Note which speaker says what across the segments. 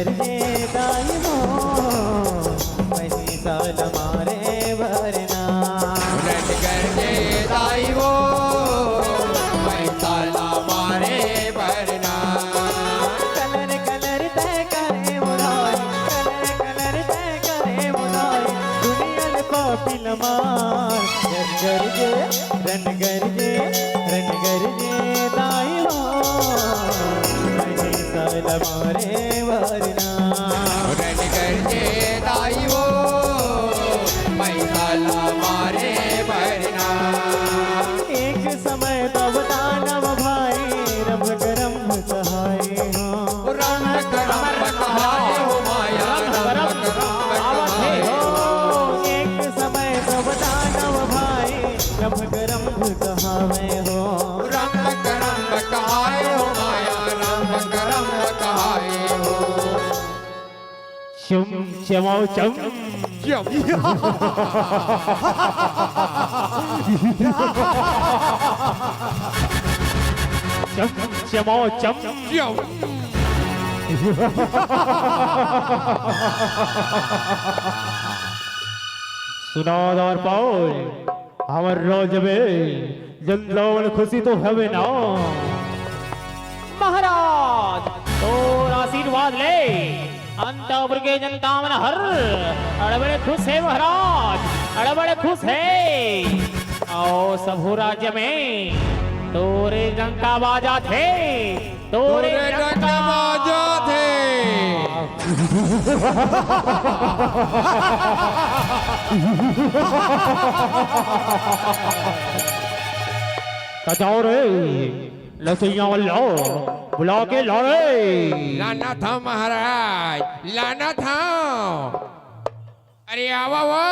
Speaker 1: गरजे दाई हो पैसा मारे भरना
Speaker 2: रन गरजे दाई वो पैसा मारे भरना
Speaker 1: कलर कलर तय करे मुराई कलर कलर तय करे मुराई दुनिया पापी लमार रन गरजे दाई हो पैसा मारे भरना
Speaker 2: रन गरजे दाई वो पैसा मारे भरना
Speaker 1: एक समय तब दानव भाई रम गरम कहाए हो
Speaker 2: रम करम कहाए हो माया रम करम कहाए हो
Speaker 1: एक समय तब दानव भाई रम गरम कहावे हो
Speaker 2: रम करम कहाए हो माया रम करम कहाए हो
Speaker 1: चुम चमाओ चम चम चमाओ चम सुनाद और पाओ हमर रोज में जंदौन खुशी तो हवे ना महाराज तो आशीर्वाद ले अंतपुर के जनता मन हर अड़बड़े खुश है महाराज अड़बड़े खुश है और सबू राज्य में तोरे डंका बाजा थे तोरे
Speaker 2: डंका बाजा थे
Speaker 1: जाओ रे लसैया वाला बुला के ला रे
Speaker 2: लाना था महाराज लाना था अरे आवा वो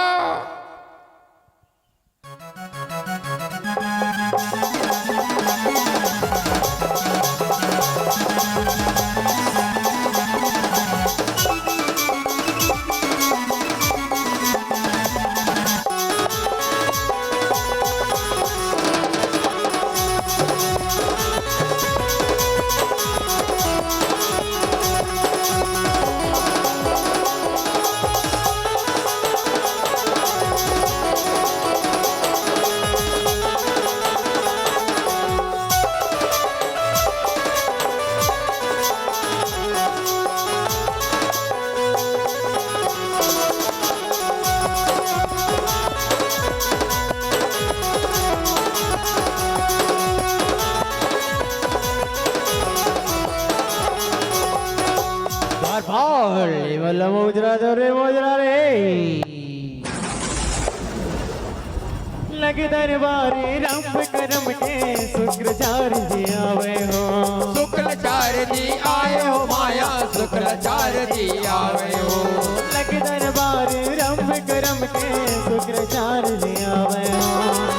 Speaker 1: मोजरा दो रे मोजरा रे लगे दरबारे रंभ करम के शुक्राचार्य जी आवे हो
Speaker 2: शुक्राचार्य जी आए हो माया शुक्राचार्य जी आवे हो
Speaker 1: लगे दरबारे रंभ करम के शुक्राचार्य जी आवे हो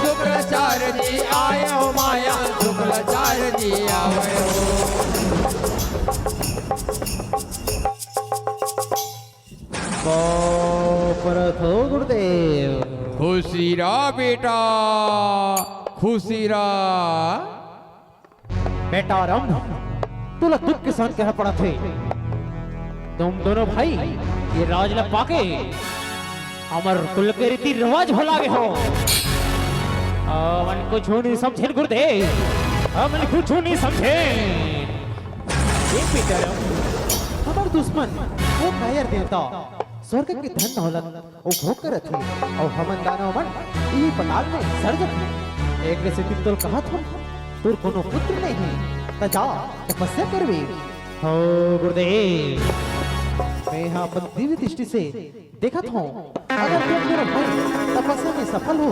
Speaker 2: शुक्राचार्य जी आए हो माया शुक्राचार्य जी आवे हो
Speaker 1: परत हो गुरुदेव
Speaker 2: खुशी रा बेटा खुशी रा
Speaker 1: बेटा राम तुला दुख किसान कह पड़ा थे तुम दोनों भाई ये राजला पाके अमर कुल के रीति रिवाज हो लागे हो मन को छूनी समझे गुरुदेव मन को छूनी समझे ये बेटा हमार दुश्मन वो कायर देवता स्वर्ग के धन दौलत वो भोग कर थे और हमन दानव मन यही पताल में सर्जक है एक से तुम कहा था तुर कोनो पुत्र नहीं त जा तपस्या करवे हो गुरुदेव मैं यहाँ अपन दिव्य दृष्टि से देखा था अगर तुम मेरा भाई तपस्या में सफल हो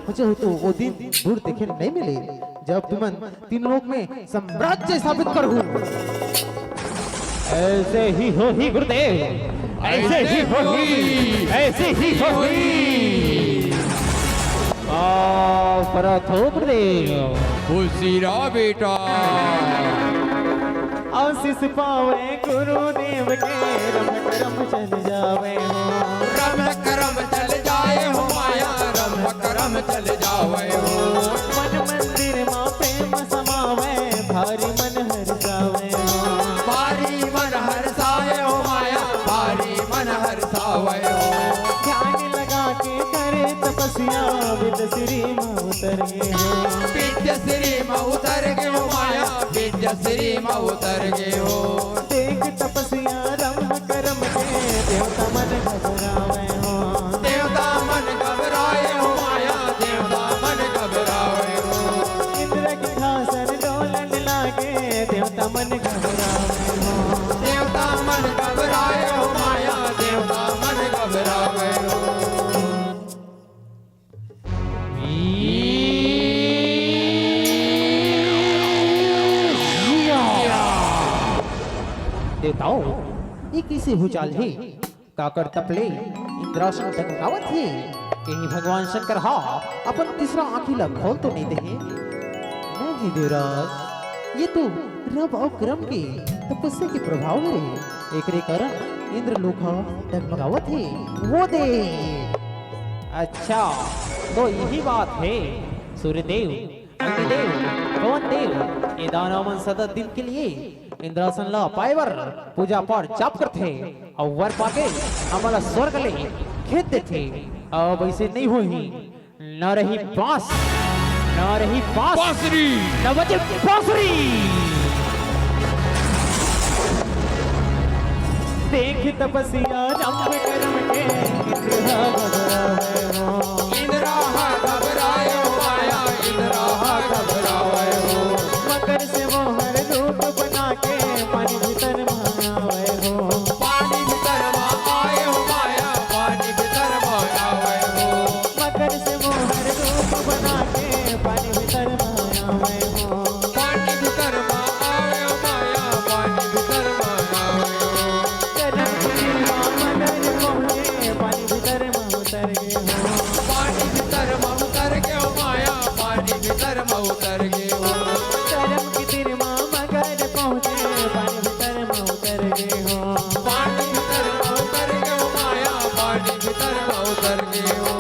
Speaker 1: मुझे तो वो दिन दूर देखे नहीं मिले जब तुमन तीन लोक में साम्राज्य स्थापित करूं ऐसे ही हो ही गुरुदेव ऐसे ही होगी ऐसे ही होगी परत हो गुरुदेव
Speaker 2: खुशी रा बेटा
Speaker 1: आशीष पावे गुरुदेव के रम करम चल जावे हो
Speaker 2: रम करम चल जाए हो माया रम करम चल जावे हो
Speaker 1: मन मंदिर माँ प्रेम समावे भारी मन हर जावे हो
Speaker 2: भारी मन हर साए हो माया
Speaker 1: विद्य श्री में उतर गए हो
Speaker 2: विद्या श्री में उतर गए हो माया विद्या श्री में उतर गए हो
Speaker 1: देख तपस्या रम करम के देवता मन घबरावे हो
Speaker 2: देवता मन घबराए हो माया देवता मन घबराए हो
Speaker 1: इंद्र के घासन डोलन लागे देवता मन घबरावे हो
Speaker 2: देवता मन घबराए हो माया देवता मन घबराए हो
Speaker 1: देवताओं ये कैसे भूचाल है काकर तपले इंद्रासन डगमगावत है कहीं भगवान शंकर हा अपन तीसरा आँखीला खोल तो नहीं दे नहीं देवराज ये तो रब और क्रम के तपस्या के प्रभाव है एकरे कारण इंद्र लोक डगमगावत है वो दे अच्छा तो यही बात है सूर्यदेव अग्निदेव पवन देव ये दानव सदा दिन के लिए इंद्रासन ला पाएवर पूजा पाठ जाप करते और वर पाके हमारा स्वर्ग ले खेत देते अब ऐसे नहीं हुई न रही बांस न रही बांसुरी न बजे बांसुरी देख तपस्या रम करम के
Speaker 2: इंद्रा घबराए हो माया इंद्रा घबराए हो
Speaker 1: मकर से मोहर रूप बना के पानी भीतर मायावे हो
Speaker 2: पानी भीतर आए हो माया पानी भीतर आए हो
Speaker 1: मकर से मोहर रूप बना के पानी भीतर मायावे हो
Speaker 2: पानी भीतर आए हो माया पानी भीतर आए हो
Speaker 1: करम की मगर पहुंचे पानी भीतर उतर गए हो
Speaker 2: पानी भीतर उतर गए हो माया पानी भीतर उतर गए हो
Speaker 1: करम की तिरमा मगर पहुंचे पानी भीतर उतर गए हो
Speaker 2: पानी भीतर उतर गए हो माया पानी भीतर उतर गए हो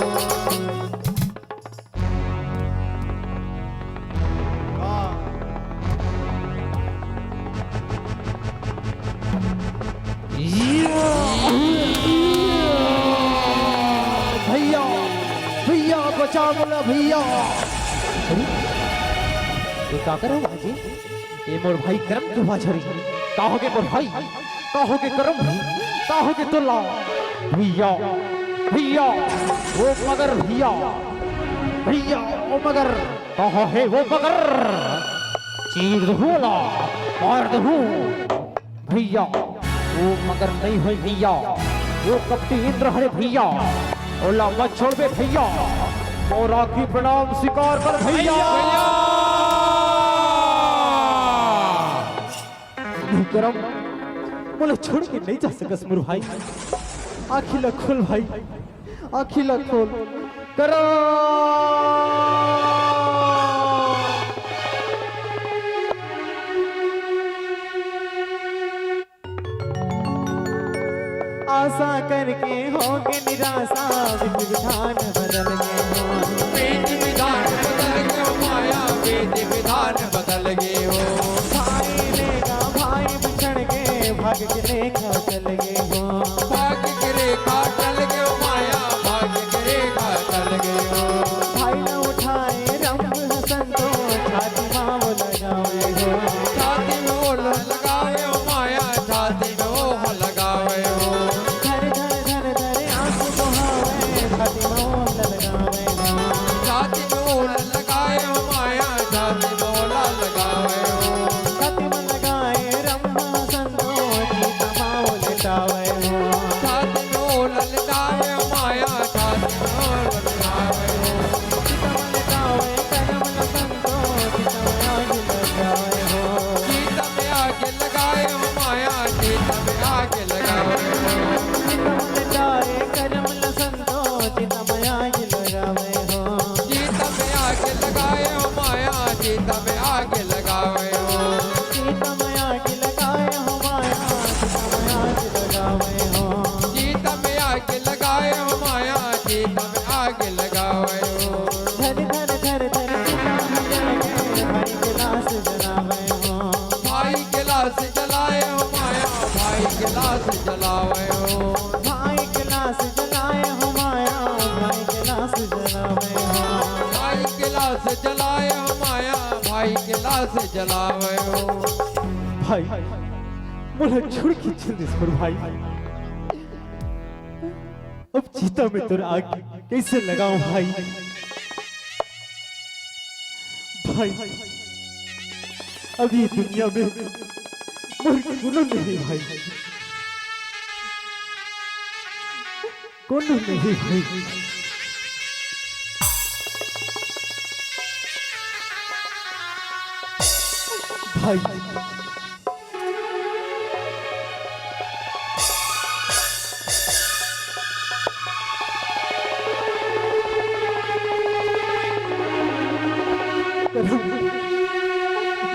Speaker 1: भैया भैया बचा बोला भैया ये का करो भाजी ये मोर भाई करम के भाजरी काहोगे मोर भाई काहोगे करम काहोगे तुला भैया भैया वो मगर भैया भैया वो मगर कहो है वो मगर चीर दूला मार दू भैया वो मगर नहीं हुई भैया वो कपटी इंद्र हरे भैया ओला मत छोड़ बे भैया और आखी प्रणाम स्वीकार कर भैया नहीं करम बोले छोड़ के नहीं जा सकस मुर भाई आखिला खोल भाई आखिला खोल करो आशा करके होगे निराशा विधि विधान बदल गए हो
Speaker 2: विधि विधान बदल गए हो माया विधि विधान बदल गए हो
Speaker 1: भाई लेगा भाई बिछड़ के भाग्य की रेखा चल गए हो
Speaker 2: भाग्य की रेखा चल गए हो माया भाग्य की रेखा चल गए हो
Speaker 1: भाई न उठाए रंग हसन तो छाती माँ वो लगाए हो
Speaker 2: छाती में ओल लगाए हो माया छाती में ओह लगाए हो
Speaker 1: धर धर धर धर आंसू बहावे छाती माँ वो लगाए हो
Speaker 2: छाती में ओल लगाए हो माया छाती में ओल लगाए हो
Speaker 1: छाती में लगाए रंग हसन तो छीता माँ वो लटावे हो
Speaker 2: छाती में ओल लगाए हो माया छाती में ओल लगाए हो
Speaker 1: छीता माँ लटावे करम लसन तो छीता माँ आगे लगाए हो
Speaker 2: सीता में आगे लगाए हो माया सीता में आगे लगाए हो
Speaker 1: लटाए करम लसन तो छीता माँ आगे लगावे हो
Speaker 2: सीता में आगे लगाए हो माया सीता में आगे लगाए हो
Speaker 1: सीता माँ आगे लगाए हो माया सीता माँ आगे लगावे हो
Speaker 2: सीता में आगे लगाए हो माया सीता में आगे लगाए हो
Speaker 1: धर धर धर धर भाई के लाश जलावे हो
Speaker 2: भाई के लाश जलाए हो
Speaker 1: भाई के लाश जलावे हो
Speaker 2: भाई के लाश जलाए हो
Speaker 1: भाई के लाश जलावे हो
Speaker 2: से जलावयो
Speaker 1: भाई मोला छोड़ के चल दिस पर भाई। अब चीता में तुर आग कैसे लगाऊं भाई। भाई अभी दुनिया में मोर कोनो नहीं भाई, कोनो नहीं भाई। भाई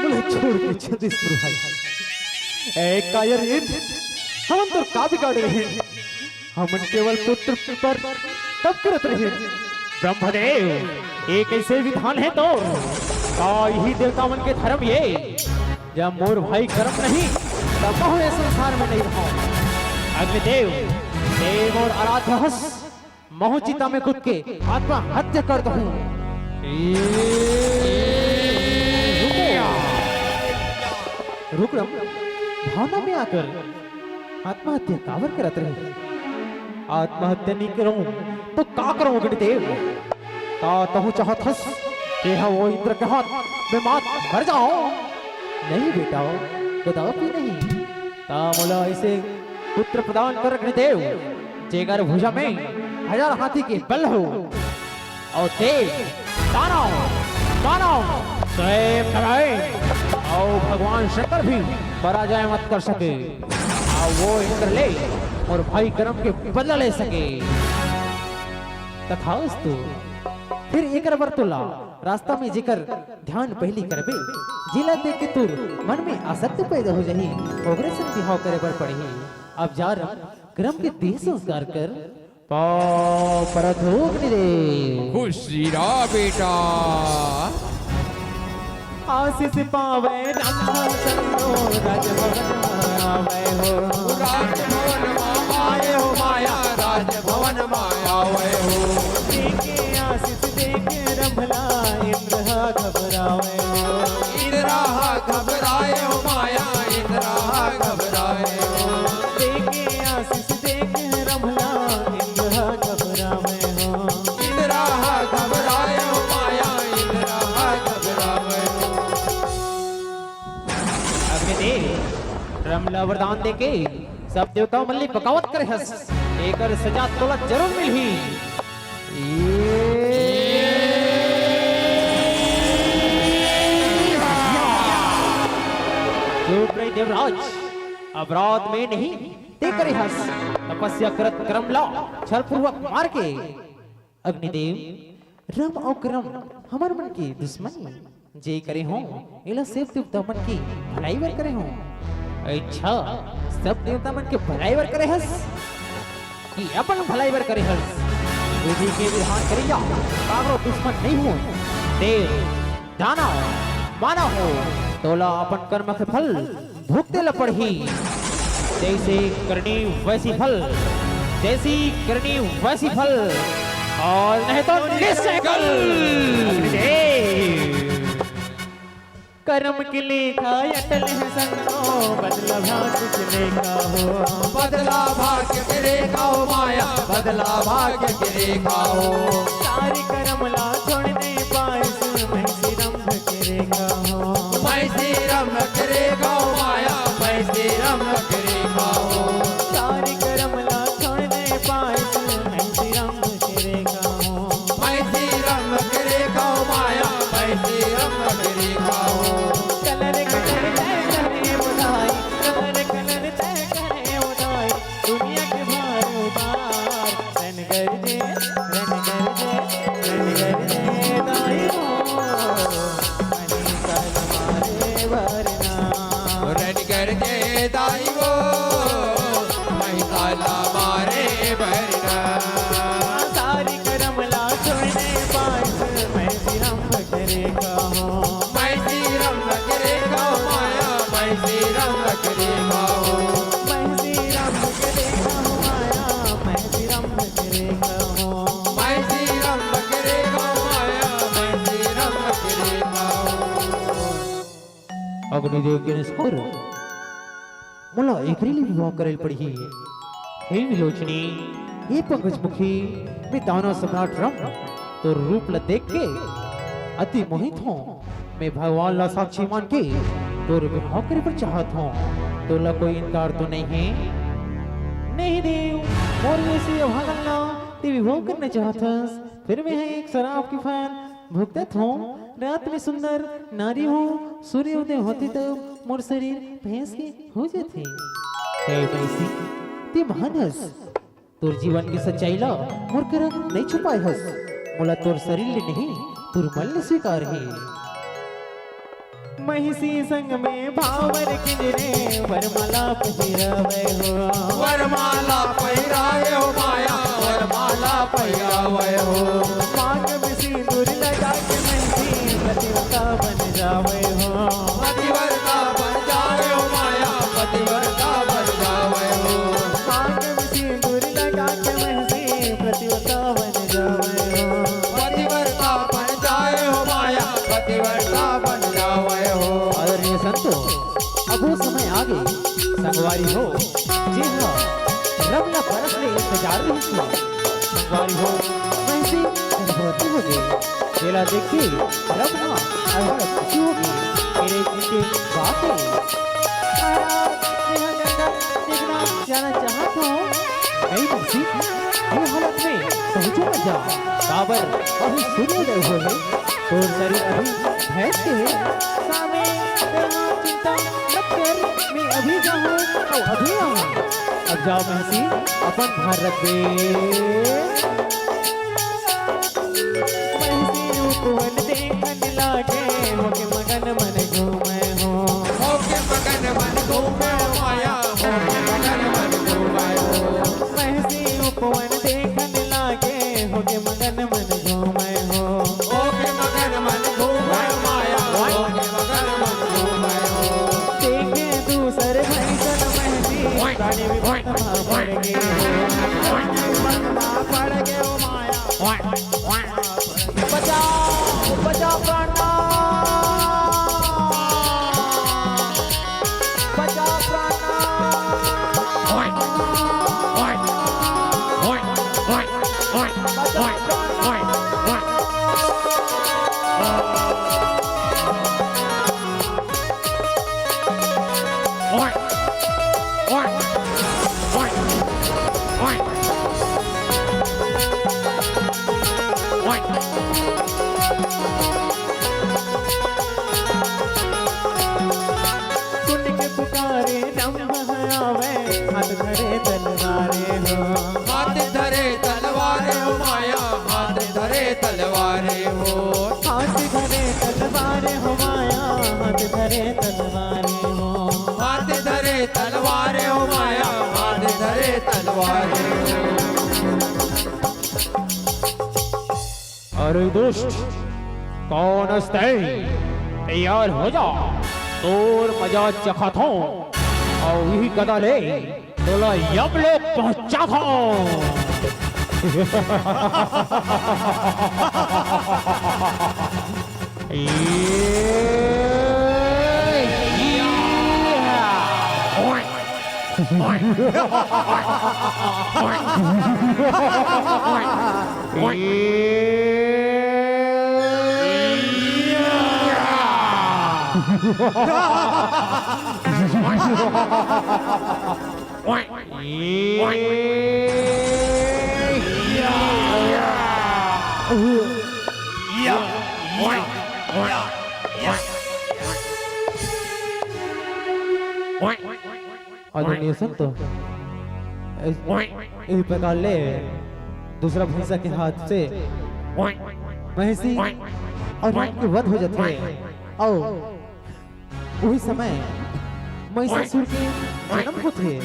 Speaker 1: मुझे छोड़ के छत्तीस भाई। ए कायर हम तो का बिगाड़ रहे हैं, हम केवल पुत्र पर तब करत रहे। ब्रह्मदेव एक ऐसे विधान है तो ही देवता मन के धर्म ये, जब मोर भाई कर्म नहीं तब बहु संसार में नहीं रहो। अग्निदेव देव और आराध्य हस मोहचिता में कूद के आत्मा हत्या कर दो। रुक्रम भावना में आकर आत्महत्या कावर करत रहे। आत्महत्या नहीं करो तो का करो अग्निदेव। ता तहु चाहत हस कि वो इंद्र के हाथ में मात मर जाओ। नहीं बेटा कदापि नहीं। ता मोला ऐसे पुत्र प्रदान कर अग्निदेव जेकर भुजा में 1000 हाथी के बल हो और देव दानव मानव स्वयं नारायण और भगवान शंकर भी पराजय मत कर सके और वो इंद्र ले और भाई कर्म के बदला ले सके। तथास्तु फिर एक वर्तुला रास्ता में जिकर ध्यान पहली करबे जिला देख के तुर मन में आसक्ति पैदा हो जाही ओकरे से बिहाव करे बर पड़ी। अब जा क्रम के देह संस्कार कर पाव परधोक निरे।
Speaker 2: खुशी रा बेटा
Speaker 1: आशीष पावे रंगा संतो राजभवन आवे हो।
Speaker 2: राजभवन माया हो माया राजभवन माया आवे हो।
Speaker 1: देखे आशीष देखे रंभला इंद्र घबरावे हो।
Speaker 2: इंद्रा घबराए हो माया इंद्रा घबराए हो।
Speaker 1: देखे आशीष देखे रंभला इंद्र घबरावे हो।
Speaker 2: इंद्रा घबराए हो माया इंद्रा घबराए हो।
Speaker 1: अग्निदेव रमला वरदान देके सब देवताओं मल्ली बगावत करे हस एकर सजा तोला जरूर मिलही। चुप रही देवराज, अपराध में नहीं ते करे हस तपस्या करत क्रम ला छल पूर्वक मार के। अग्निदेव रम और क्रम हमार मन की दुश्मनी जे करे हो इला सिर्फ देवता मन की भलाई वर करे हो। अच्छा सब देवता मन के भलाई वर करे हस कि अपन भलाई वर करे हस। विधि के विधान करिया कागरो दुश्मन नहीं हो। देव दानव मानव हो तोला अपन कर्म के फल भुगते ल पड़ही। जैसे करनी वैसी फल, जैसी करनी वैसी फल और नहीं तो निश्चय कल। कर्म के लेखा अटल है संतो बदला भाग्य के लेखा हो।
Speaker 2: बदला भाग्य के रेखा हो माया बदला भाग्य के रेखा हो।
Speaker 1: सारी कर्म ला छोड़ नहीं पाए मैं सिरम के रेखा हो।
Speaker 2: मैं सिरम के रेखा हो माया मैं सिरम के रेखा हो।
Speaker 1: सारी कर्म ला छोड़ नहीं पाए मैं सिरम के रेखा हो।
Speaker 2: मैं सिरम के रेखा हो माया मैं सिरम के रेखा हो।
Speaker 1: कलर कलर तय करे उदाई, कलर कलर तय करे उदाई, दुनिया के भार उतार। रन गरजे दाई हो मनी कल मारे वरना।
Speaker 2: रन कर दे दाई वो मैं काला मारे भरना।
Speaker 1: सारी करमला छोड़ने पाए मैं सिरम करेगा हूँ।
Speaker 2: मैं सिरम के रेखा हो माया मैं सिरम के रेखा हो।
Speaker 1: मैं सिरम करेगा हूँ माया मैं सिरम करेगा हूँ।
Speaker 2: मैं सिरम के रेखा हो माया मैं सिरम के रेखा हो।
Speaker 1: अग्निदेव के अनुसार मला एकरीली विवाह करेल पड़ी हे विलोचनी हे पंकजमुखी मैं दानव सम्राट राम तो रूप ला देख के अति मोहित हूँ मैं भगवान ला साक्षी मान के तो विवाह करे पर चाहत हूँ तो ला कोई इनकार तो नहीं है नहीं देव मोर ऐसी अभागन ला ते विवाह करना चाहतस फिर मैं एक शराब की फैन भुगतत हूँ रात में सुंदर नारी हूँ सूर्योदय होते तब मोर शरीर भैंस के हो जाते हे भैंसी ते महान हस तोर जीवन की सच्चाई ला मोर कर नहीं छुपाए हस मोला तोर शरीर ले नहीं तोर मन ले स्वीकार है महिषी संग में भावर किजरे वरमाला पहिरावे हो
Speaker 2: वरमाला पहिराए हो माया वरमाला पहिरावे हो
Speaker 1: मांग में सिंदूर लगा के महिषी पतिव्रता बन जावे हो
Speaker 2: पतिव्रता बन जाए हो माया पतिव्रता बन जावे हो
Speaker 1: मांग में सिंदूर लगा के महिषी पतिव्रता बन जावे हो
Speaker 2: पतिव्रता बन जाए हो माया पतिव्रता बन जावे हो
Speaker 1: आदरणीय संतो अब वो समय आ गई संगवारी हो जी हाँ रब ना बरस ले इंतजार नहीं किया संगवारी हो वैसे गर्भवती हो गई मेला देखी रब ना अगर खुशी होगी मेरे जिनके बात है देखना जाना चाहत हो नहीं बंसी ये हालत में पहुंचो मत जा काबर अभी सूर्योदय हो गए तो शरीर अभी भैंस के है सामे चिंता मत कर मैं अभी जाऊँ और अभी आऊँ अब जाओ महसी अपन घर रख दे महसी रूपवन देखन लागे होके मगन मन घूमे हो
Speaker 2: होके मगन मन घूमे हो माया होके मगन मन घूमे हो
Speaker 1: महसी रूपवन देखन लागे होके मगन मन घूमे हो
Speaker 2: होके मगन मन घूमे हो माया होके मगन मन घूमे हो
Speaker 1: देखे दूसर भैंसन महसी गाड़ी में बंधवा पड़ गए बंधवा पड़ गए ओ माया बचाओ बचाओ प्राणा बचाओ प्राणा सुन के पुकारे नम आवे हाथ धरे तलवारे हो
Speaker 2: हाथ धरे तलवारे हो माया हाथ धरे तलवारे हो
Speaker 1: हाथ धरे तलवारे हो माया हाथ धरे तलवारे हो
Speaker 2: हाथ धरे तलवारे हो माया हाथ धरे तलवारे हो
Speaker 1: अरे दुष्ट कौन हस्ते तैयार हो जा तोर मजा चखा था और यही कदा ले तोला यम लोग पहुंचा था आदरणीय संत इस प्रकार ले दूसरा भैंसा के हाथ से महिषी और राम के वध हो जाते और वही समय महिषासुर के जन्म होते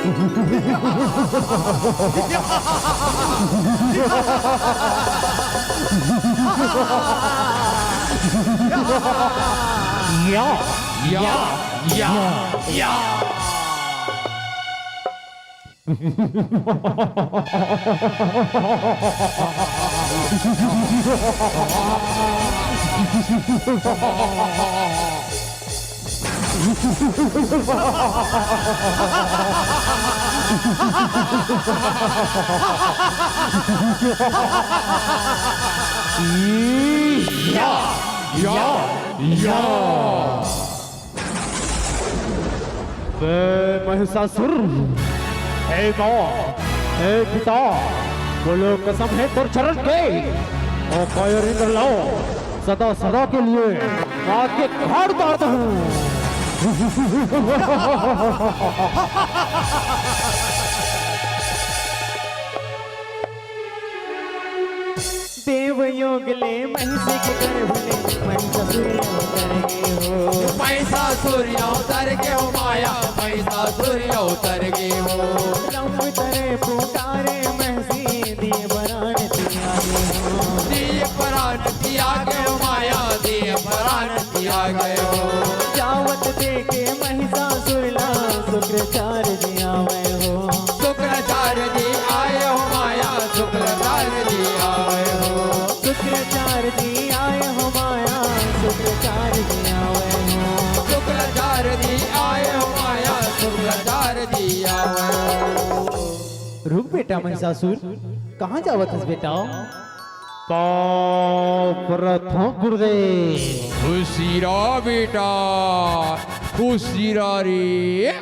Speaker 1: या
Speaker 2: या या या या या
Speaker 1: महिषासुर, हे माँ, हे पिता, बोलो कसम है तोर चरण के और कायर इंद्र लाओ सदा सदा के लिए माँ के घाड़ उतारता हूँ। देवयोग ले महिषी के गर्भ में महिषासुर अवतरेंगे हो।
Speaker 2: महिषासुर अवतर के हो माया, महिषासुर अवतर के हो।
Speaker 1: रंग तरे पुकारे महिषी दिए बरान तियागे हो।
Speaker 2: दिए परान तियागे हो माया, दिए परान तियागे हो।
Speaker 1: जावत देखे महिषासुर ला शुक्राचार्य जी आवे हो।
Speaker 2: शुक्राचार्य जी आए हो माया, शुक्राचार्य जी आए हो।
Speaker 1: शुक्राचार्य जी आए हो माया, शुक्राचार्य जी आवे हो।
Speaker 2: शुक्राचार्य जी आए हो माया, शुक्राचार्य जी आए हो।
Speaker 1: रुक बेटा महिषासुर, कहाँ जावत हस बेटा? पाव प्रथम गुरुदेव।
Speaker 2: खुशीरा बेटा, खुशीरा रे।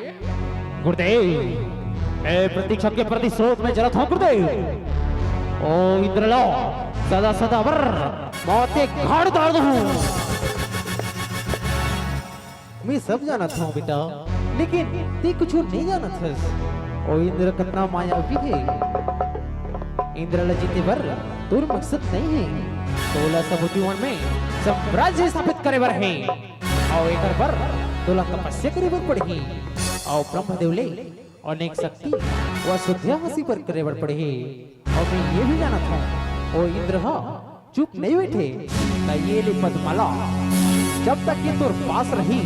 Speaker 1: गुरुदेव, ए प्रतीक्षा के प्रति स्रोत में जरा था गुरुदेव। ओ इंद्रलो, सदा सदा वर मौते घाड़ उतार दूं। मैं सब जाना था बेटा, लेकिन ते कुछ नहीं जाना था। ओ इंद्र कितना मायावी है। इंद्र लजिते वर तुर मकसद नहीं है। 1651 में साम्राज्य स्थापित करे बर है और एक बार तोला तपस्या करे बर पड़ही और ब्रह्मदेव ले अनेक शक्ति व शुद्धिया हसी पर करे बर पड़ही। और मैं ये भी जाना था ओ इंद्र हा चुप नहीं बैठे ना ये ले पद्माला जब तक ये तोर पास रही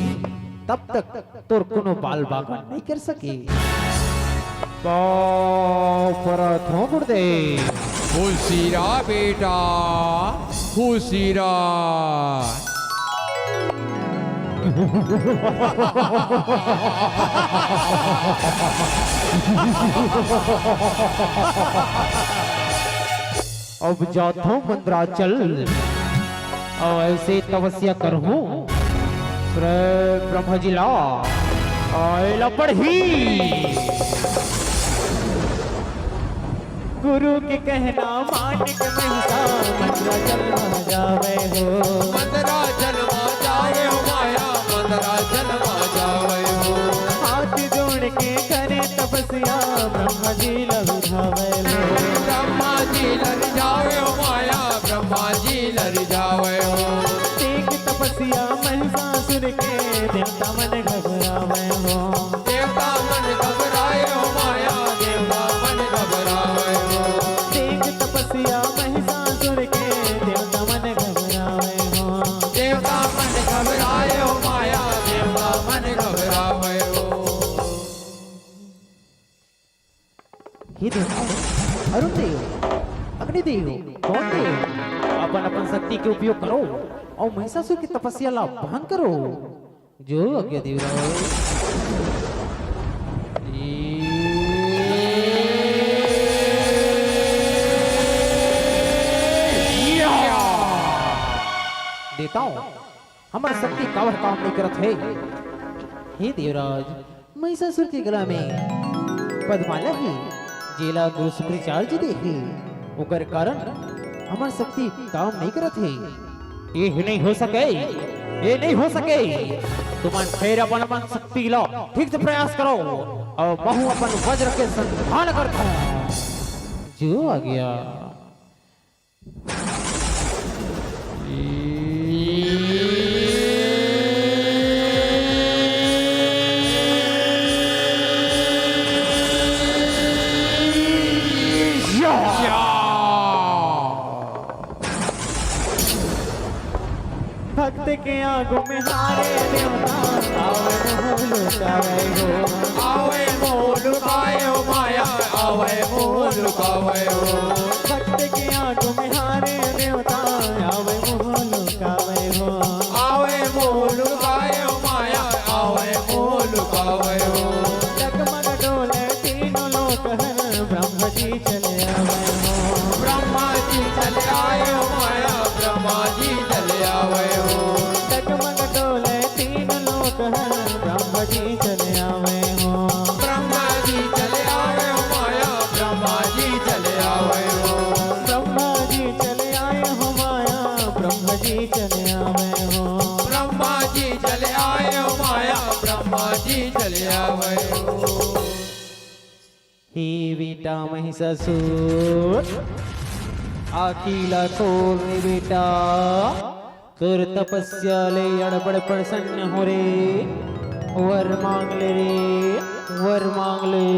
Speaker 1: तब तक तोर कोनो बाल बागान नहीं कर सके। प्रथम गुरुदेव।
Speaker 2: खुशीरा बेटा, खुशीरा।
Speaker 1: अब जाता हूँ मंदराचल और ऐसे तपस्या करूँ ब्रह्म जिला पढ़ी। गुरु के कहना मान के महिषा मंदराचल जावे हो।
Speaker 2: मंदराचल जावे हो माया, मंदराचल जावे हो।
Speaker 1: हाथ जोड़ के करे तपस्या ब्रह्मा जी लुभावे हो।
Speaker 2: ब्रह्मा जी लर जावे हो माया, ब्रह्मा जी लर जावे हो।
Speaker 1: एक तपस्या महिषासुर के देवता मन घबरावे हो।
Speaker 2: देवता मन घबराए हो माया, देवता मन घबरावे हो।
Speaker 1: एक तपस्या महिषासुर के देवता मन घबरावे हो।
Speaker 2: देवता मन घबराए हो माया, देवता मन घबरावे हो।
Speaker 1: हे देव, अरुण देव, अग्निदेव, कौन देव, अपन अपन शक्ति के उपयोग करो और महिषासुर की तपस्या ला भंग करो। जो आज्ञा देव देता हूँ। हमारा शक्ति कावर काम नहीं करत है। हे देवराज, महिषासुर के गला में पद्माला है जेला गुरु शुक्राचार्य दे है ओकर कारण हमार शक्ति काम नहीं करत है। ये नहीं हो सके, ये नहीं हो सके। तुमान फिर अपन अपन शक्ति लो ठीक से प्रयास करो और बहु अपन वज्र के संधान कर जो आ गया। भक्त के आगो में हारे देवता आवे मोह लुटावे हो
Speaker 2: आवे मोह लुकाए हो माया आवे मोह लुकावे हो
Speaker 1: भक्त के आगो में हारे देवता आवे मोह लुटावे हो
Speaker 2: आवे मोह लुकाए हो माया आवे मोह लुकावे हो
Speaker 1: जगमग डोले तीनों लोक हर ब्रह्म जी चले आवे हो
Speaker 2: ब्रह्मा जी चले आए हो माया ब्रह्मा जी चले आवे हो
Speaker 1: जगमग डोले तीनों लोक हर ब्रह्म जी चले आवे हो
Speaker 2: ब्रह्मा जी चले आए हो माया ब्रह्मा जी चले आवे हो
Speaker 1: ब्रह्मा जी चले आए हो माया ब्रह्म जी चले आवे हो
Speaker 2: ब्रह्मा जी चले आए हो माया ब्रह्मा जी चले आवे हो
Speaker 1: हे बेटा महिषासुर अखिला खोल रे बेटा कर तपस्या ले अड़बड़ प्रसन्न हो रे वर मांग ले रे वर मांग ले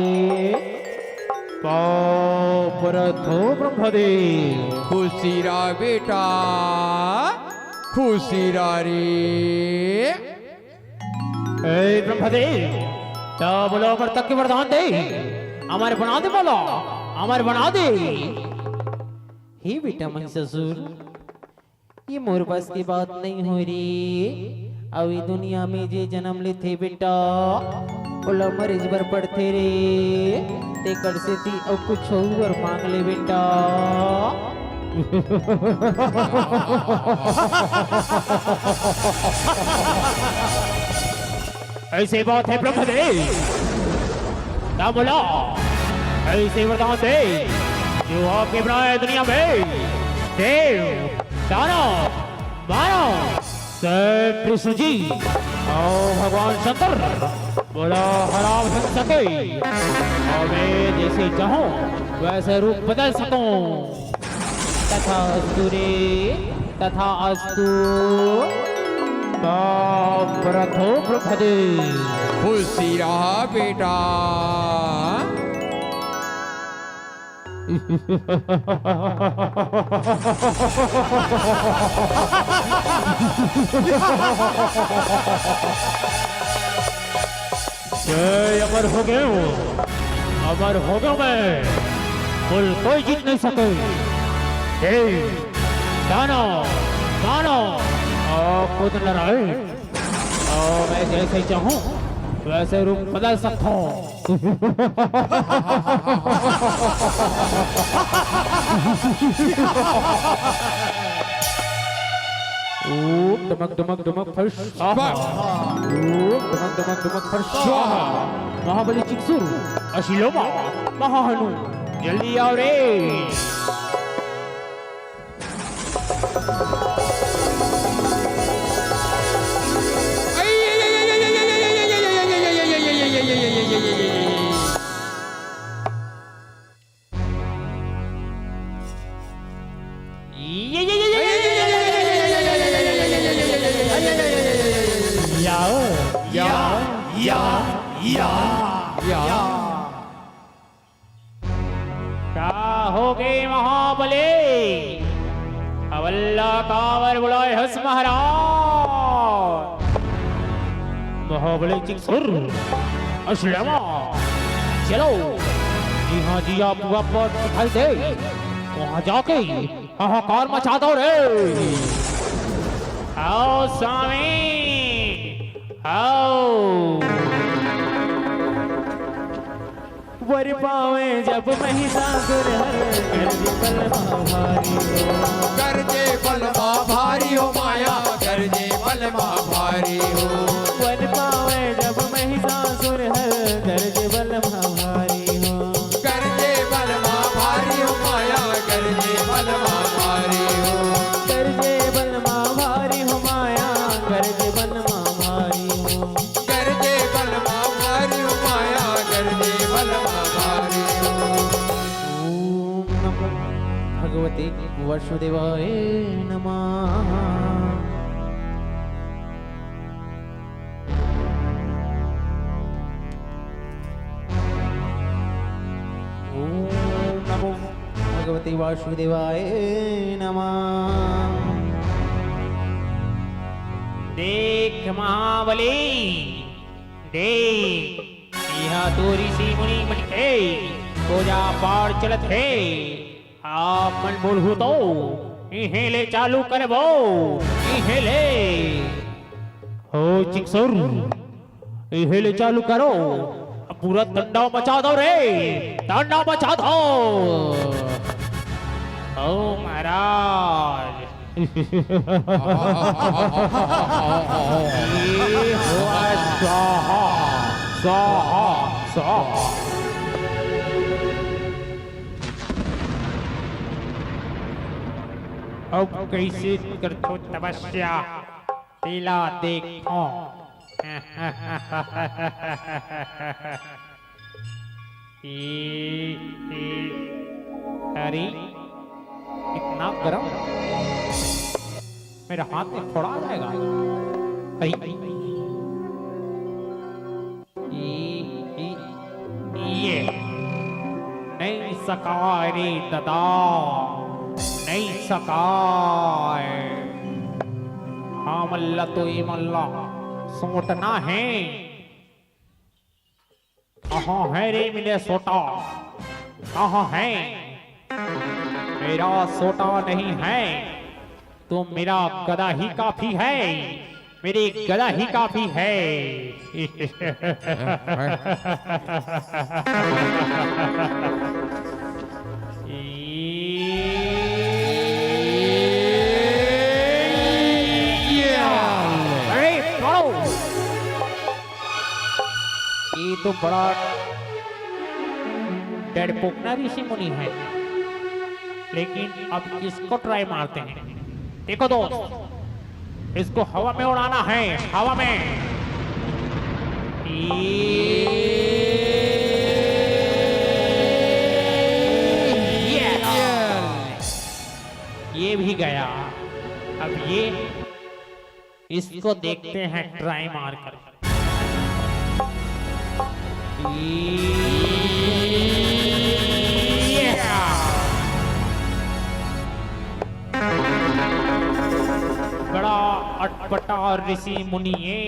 Speaker 1: परथो ब्रह्मदेव
Speaker 2: खुशी रा बेटा खुशी रा रे
Speaker 1: ए ब्रह्मदेव तो बोलो अमर तक के वरदान दे हमारे बना दे बोलो हमारे बना दे हे बेटा महिषासुर ये मोर बस की बात नहीं हो रही अभी दुनिया में जे जन्म लेते बेटा बोला मरीज बर पड़ते रे ते कर से ती अब कुछ और मांग ले बेटा ऐसे बात है ब्रह्मदेव ना बोला ऐसे वरदान दे जो आपके बनाए दुनिया में देव दानव मानव कृष्ण जी और भगवान शंकर बोला हराम बन सके और मैं जैसे चाहूं वैसे रूप बदल सकूं तथा अस्तु रे तथा अस्तु परथो ब्रह्मदेव
Speaker 2: खुशी रहा बेटा
Speaker 1: जय अमर हो गए हो अमर हो गया मैं कुल कोई जीत नहीं सके देव दानव मानव और खुद नारायण और मैं जैसे चाहूं वैसे रूप बदल सकता हूं ओम डमक डमक डमक फर्श स्वाहा ओम डमक डमक डमक फर्श स्वाहा महाबली चिक्सुर अशिलोमा महाहनु जल्दी आओ रे क्या हो गए महाबली अवल्ला कावर बुलाए हंस महाराज महाबली चिक्सुर अश्लमा चलो जी हाँ जी आप वापस दिखाई दे वहां जाके हाहाकार मचा दो रे आओ स्वामी आओ वर पावे जब महिषासुर
Speaker 2: गरजे बल भारी हो माया गरजे बल भारी हो
Speaker 1: वर पावे जब महिषासुर गरजे बल भारी हो
Speaker 2: गरजे बल भारी हो माया गरजे बल भारी हो
Speaker 1: गरजे बल भारी हो माया गरजे बल भारी हो
Speaker 2: गरजे बल भारी हो माया गरजे बल भारी हो
Speaker 1: ओम नमो भगवते वासुदेवाय नमः भगवते वासुदेवाय नमः देख महाबली, देख यह तो ऋषि मुनि मन के पूजा पाठ चलत है। आप मन बोलू तो इन्हें ले चालू करबो, इन्हें ले हो चिकसुर, इन्हें ले चालू करो। अब पूरा तांडव मचा दो रे, तांडव मचा दो। ओ महाराज ये हुआ स्वाहा स्वाहा स्वाहा। अब कैसे करतो तपस्या लीला देखो। अरे इतना गरम, मेरा हाथ में फोड़ा जाएगा। अरे ये नहीं सका रे दादा, नहीं सका। हाँ मल्ला तो ये मल्ला सोटना है। कहाँ है रे मिले सोटा, कहाँ है? मेरा सोटा नहीं है तो मेरा गदा ही काफी है, मेरी गदा ही काफी है। अरे छोड़ो, ये तो बड़ा डरपोकना ऋषि मुनि है। लेकिन अब इसको ट्राई मारते हैं। देखो दोस्त, इसको हवा में उड़ाना है, हवा में। ये भी गया। अब ये इसको देखते हैं ट्राई मार कर। बड़ा अटपटा ऋषि मुनि है,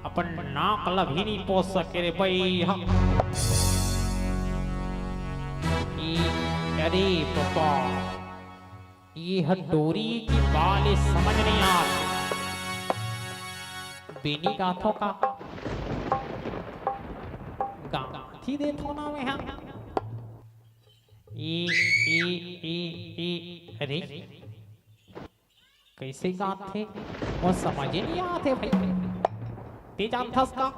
Speaker 1: अपन नाक लब ही नहीं पहुंच सके रे भाई। अरे पापा, ये हथौड़ी की बाल समझ नहीं आती। बेनी गाथों का गाथी दे थोना में हम। अरे कैसे गाते वो समझ ही नहीं आते भाई। तेजान थसका,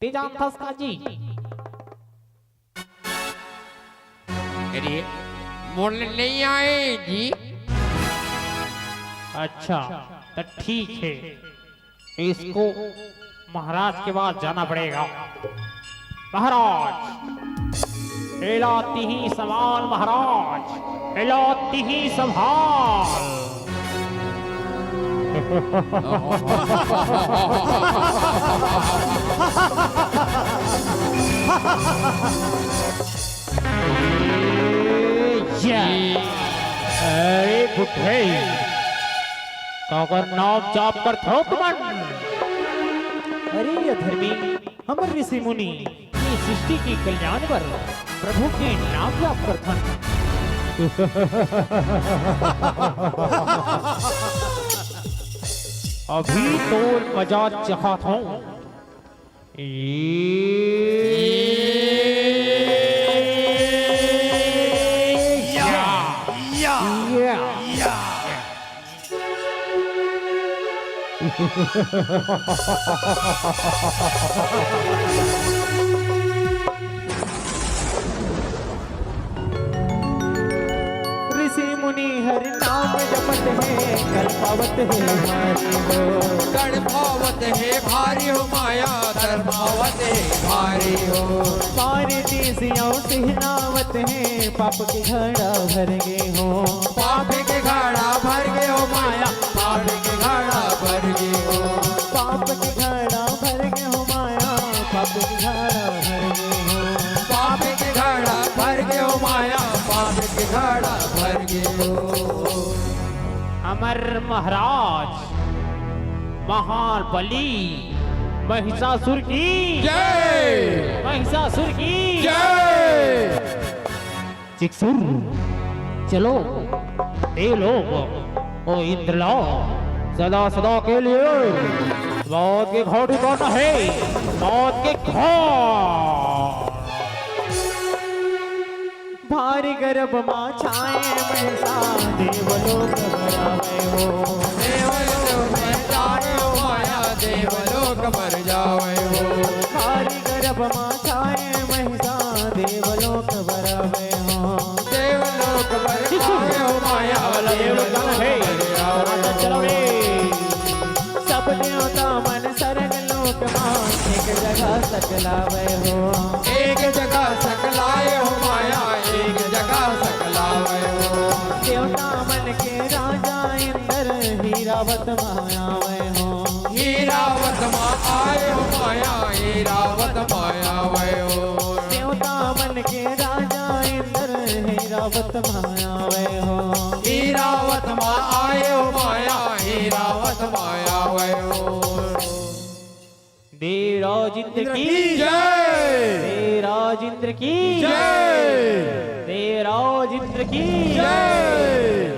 Speaker 1: तेजान थसका जी।
Speaker 2: अरे बोलने नहीं आए जी।
Speaker 1: अच्छा तो ठीक है, इसको महाराज के पास जाना पड़ेगा। महाराज इलाती ही संभाल, महाराज इलाती ही संभाल। अरे बुढ़े काकर नाम जाप कर थो तुमन। अरे अधर्मी हमर ऋषि मुनि ये सृष्टि की कल्याण पर प्रभु के नाम जाप करथन। अभी तो मजा चाहत हूं। ऋषि मुनि हरि नाम जपत है, कल्पावत है हमारी हो।
Speaker 2: गणपावत है भारी हो माया, धर्मावत है भारी हो।
Speaker 1: पारती सियाओ सिहनावत है, पाप के घड़ा भर गए हो।
Speaker 2: पाप के घड़ा भर गए हो माया, पाप के घड़ा भर गए हो।
Speaker 1: पाप के घड़ा भर गए हो माया, पाप के घड़ा भर गए हो।
Speaker 2: पाप के घड़ा भर गए हो माया, पाप के घड़ा भर गए हो।
Speaker 1: अमर महाराज महान बलि महिषासुर की
Speaker 2: जय
Speaker 1: महिषासुर की
Speaker 2: जय।
Speaker 1: चिक्सुर चलो देवलोक ओ इंद्रलोक सदा सदा के लिए मौत के घाट उतारना है। मौत के घाट भारी गर्भ मां छाए महिषा देवलोक भरावे हो।
Speaker 2: देवलोक में जाए हो माया देवलोक मर जावे हो।
Speaker 1: भारी गर्भ मां छाए महिषा देवलोक भरावे हो।
Speaker 2: देवलोक मर जाए हो माया
Speaker 1: देवलोक है
Speaker 2: देवलोक
Speaker 1: चलो रे सब देवता मन सरग लोक मां एक जगह सकलावे हो।
Speaker 2: एक जगह सकलाए हो माया एक जगह सकलावे हो।
Speaker 1: देवता मन के राजा इंद्र हीरावत मायावे हो।
Speaker 2: हीरावत माँ आए हो माया हीरावत माया वय हो।
Speaker 1: देवता मन के राजा इंद्र हीरावत मायावे हो।
Speaker 2: हीरावत माँ आए हो माया हीरावत माया वय हो।
Speaker 1: देवराज इंद्र की
Speaker 2: जय
Speaker 1: देवराज इंद्र की
Speaker 2: जय
Speaker 1: देवराज इंद्र की
Speaker 2: जय।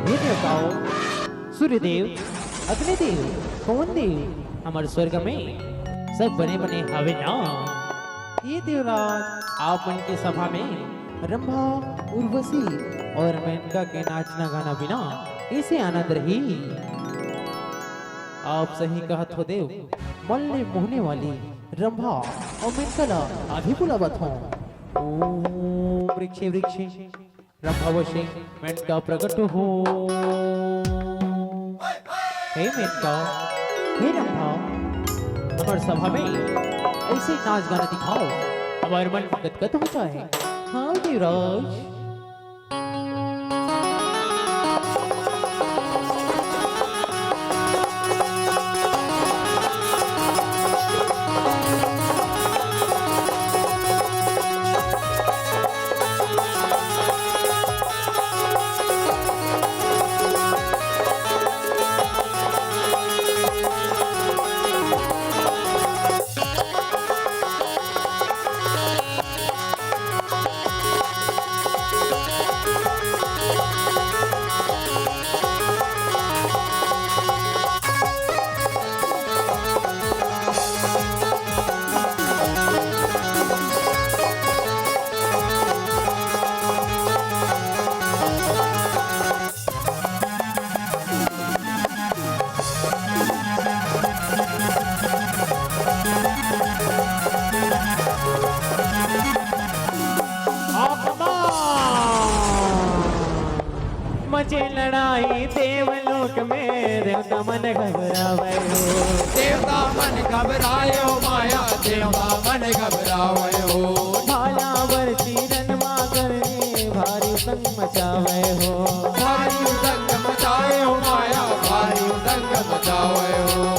Speaker 1: हे देवताओं सूर्यदेव अग्निदेव पवन देव हमारे स्वर्ग में सब बने बने हवे ना। ये देवराज आप मन के सभा में रंभा उर्वशी और मेनका के नाचना गाना बिना कैसे आनंद रही। आप सही कहत हो देव मल्ले मोहने वाली रंभा और मेनका ला आधी बुलावत हो। ओम वृक्षे वृक्षे रंभावशे मेनका प्रकट हो। हे मेनका हे रंभा हमारे सभा में ऐसे नाच गाना दिखाओ हमारे मन गदगद हो जाए। हाँ देवराज मचे लड़ाई देवलोक में देवता मन घबरावे हो।
Speaker 2: देवता मन घबराए हो माया देवता मन घबरावे हो।
Speaker 1: भाला बरसी रनमा करने भारी संग मचावे हो।
Speaker 2: भारी उदंग मचाए हो माया भारी उदंग मचावे हो।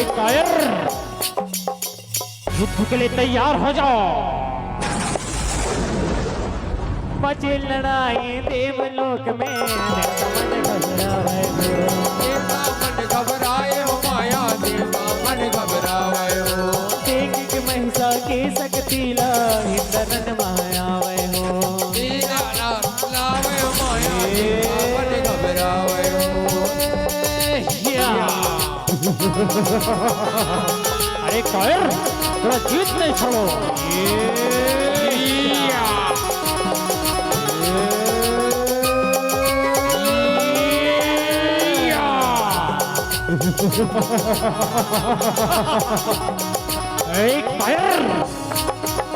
Speaker 1: कायर युद्ध के लिए तैयार हो जाओ। मचे लड़ाई देवलोक में देवता मन घबरावे हो।
Speaker 2: देवता मन घबराए हो माया देवता मन
Speaker 1: इंद्रन मायावे हो
Speaker 2: दीनानाथ लावे हो माया आपन घबरावे हो
Speaker 1: या। अरे कायर थोड़ा जीत नहीं छोड़ो या। एक फायर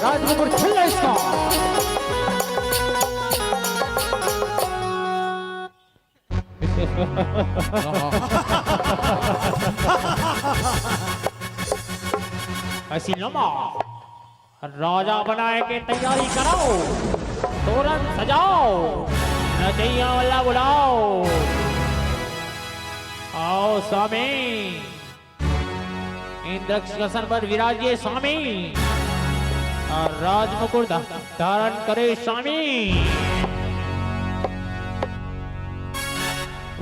Speaker 1: राजमुकुट छिल इसका ऐसी लम्बा राजा बनाए के तैयारी कराओ तोरण सजाओ नदियां वाला बुलाओ आओ स्वामी इंद्र सिंहासन पर विराजिए स्वामी और राजमुकुट धारण करे स्वामी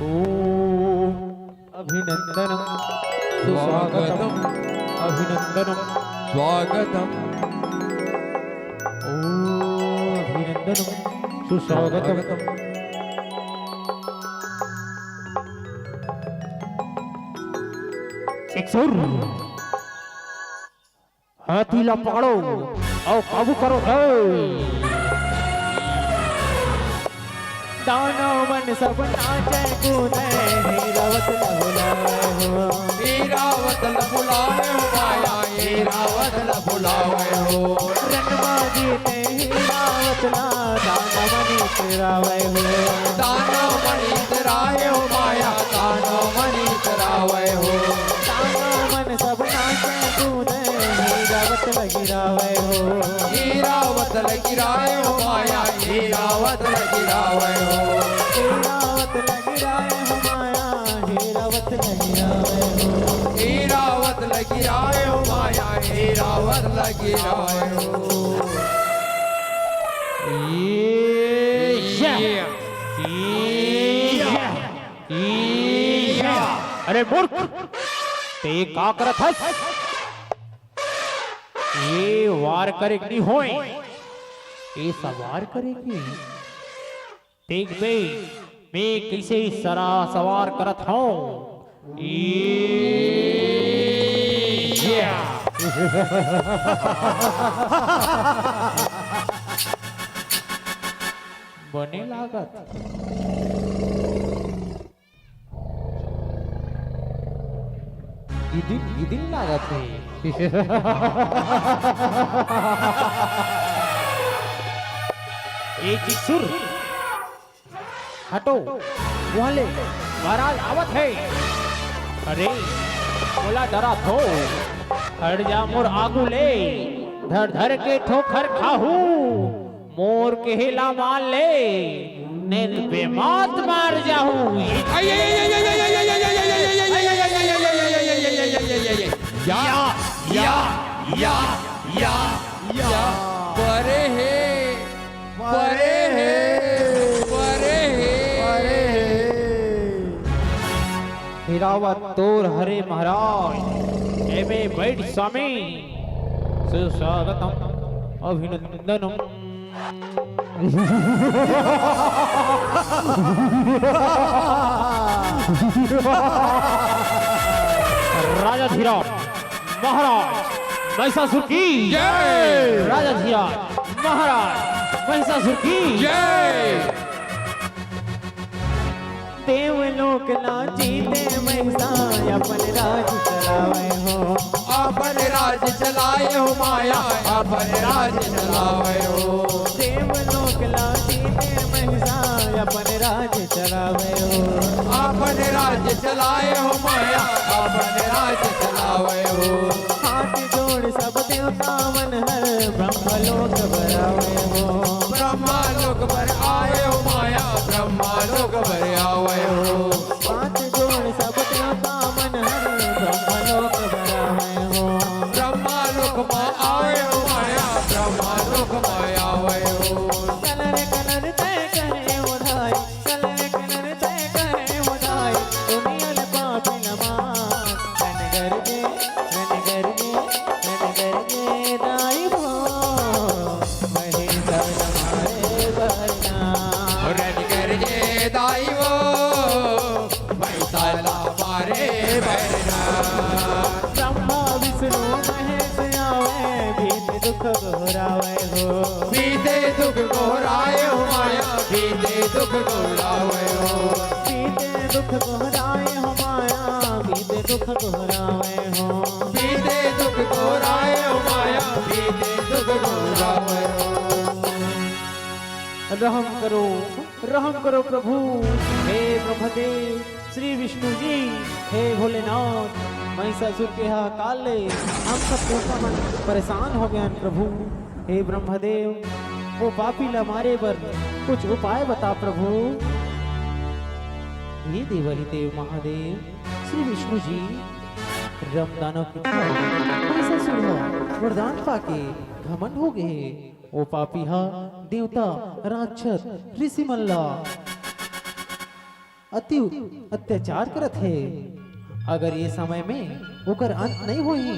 Speaker 1: ओम अभिनंदनम
Speaker 2: स्वागतम
Speaker 1: अभिनंदनम
Speaker 2: स्वागतम
Speaker 1: ओम अभिनंदनम सुस्वागतम एक सुर हाथीला पकड़ो और काबू करो दानव मन सब नाचे कूदे हीरावत बुलाए हो
Speaker 2: हीरावत बुलावे हो माया हीरावत बुलावे हो
Speaker 1: रणबाजी ते हीरावत ना दानव मनी तेरावे हो
Speaker 2: दानव मणि तेराए हो माया दानव मणि तेरावे हो
Speaker 1: दानव मन सब नाचे कूदे हीरावत लगिरावे हो
Speaker 2: हीरावत गिराए हो माया हीरावत गिरावे हो
Speaker 1: हीरावत लगिराए हो माया हीरावत लगिरावे हो
Speaker 2: हीरावत गिराए हो माया हीरावत गिराए हो
Speaker 1: अरे मूर्ख ते का करत हस ये वार करेगी होय ये सवार करेगी देख बे मैं कैसे सरा सवार करत हूं बने लागत गिदिन लागत है एक सुर हटो वाले महाराज आवत है अरे बोला डरा थो हट जा मोर आगू ले धर धर के ठोकर खाहू मोर के हिला मान ले ने बेमात मार जाहू
Speaker 2: या परे है परे है परे है
Speaker 1: हिरावत तोर हरे महाराज एमे बैठ स्वामी सुस्वागतम अभिनंदनम राजा धीराज महाराज महिषासुर की
Speaker 2: जय
Speaker 1: राजा धीराज महाराज महिषासुर की
Speaker 2: जय
Speaker 1: देवलोक नाची ते महिषा अपन राज चलावे हो
Speaker 2: अपन राज चलाए हो माया अपन राज चलाए हो
Speaker 1: देवलोक नाची ते महिषा अपन राज चलावे हो
Speaker 2: आपन राज्य चलाए हो माया आपन राज्य चलावे हो
Speaker 1: हाथ जोड़ सब देवता मन हर ब्रह्म लोक बरावे हो
Speaker 2: ब्रह्मा लोक पर आए हो माया ब्रह्मा लोक पर आवे हो
Speaker 1: हाथ जोड़ सब देवता मन हर ब्रह्म लोक बरावे हो
Speaker 2: ब्रह्मा लोक में आए हो माया ब्रह्मा लोक में आवे हो
Speaker 1: कलर कलर तय करे उधाई कलर कलर तय करे उधाई दुनिया ले पापी नमाज रन करके दाई भो वही सब हमारे बरना
Speaker 2: रन कर जे दाई वो पैसा मारे बहना
Speaker 1: ब्रह्मा विष्णु महेश आवे बीत दुख घोरावे हो
Speaker 2: बीते दुख घोराए हो माया बीते दुख घोरावे हो
Speaker 1: बीते दुख घोराए हो माया बीते दुख घोरावे हो
Speaker 2: बीते दुख घोराए हो माया बीते दुख घोरावे हो
Speaker 1: रहम करो प्रभु हे ब्रह्मदेव श्री विष्णु जी हे भोलेनाथ महिषासुर के यहाँ काल ले हम सब लोग मन परेशान हो गए प्रभु हे ब्रह्मदेव वो पापी ला मारे बर कुछ उपाय बता प्रभु हे देव महादेव श्री विष्णु जी रमदानों की महिषासुर वरदान पाके घमंड हो गए ओ पापी हा देवता राक्षस ऋषि मल्ला अति अत्याचार करत है अगर ये समय में ओकर अंत नहीं होई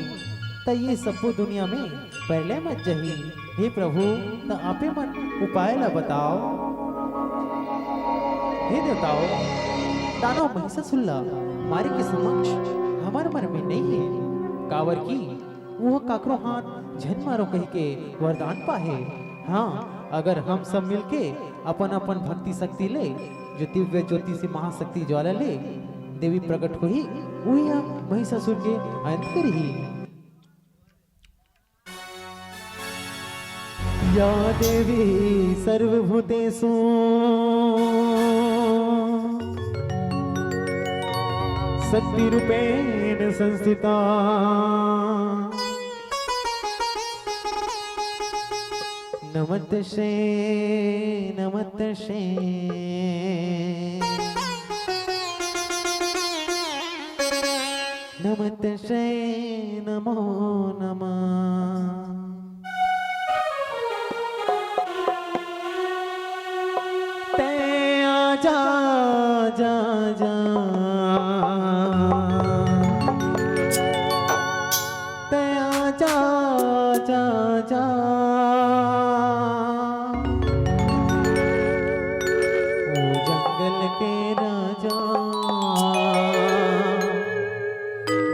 Speaker 1: तो ये सब दुनिया में पहले मत जही हे प्रभु तो आपे मन उपाय ला बताओ हे देवताओ दानव महिषासुर मारे के समक्ष हमार मन में नहीं है कावर की वो काकरो हाथ झन मारो कह के वरदान पाहे हाँ अगर हम सब मिलके अपन अपन भक्ति शक्ति ले जो दिव्य ज्योति से महाशक्ति ज्वाला ले देवी प्रकट हुई वही आप महिषासुर के अंत करी या देवी सर्वभूतेषु शक्ति रूपेण संस्थिता नमस्ते नमस्ते नमस्ते नमो नमः ते आजा जा जा ते आजा जा जा के राजा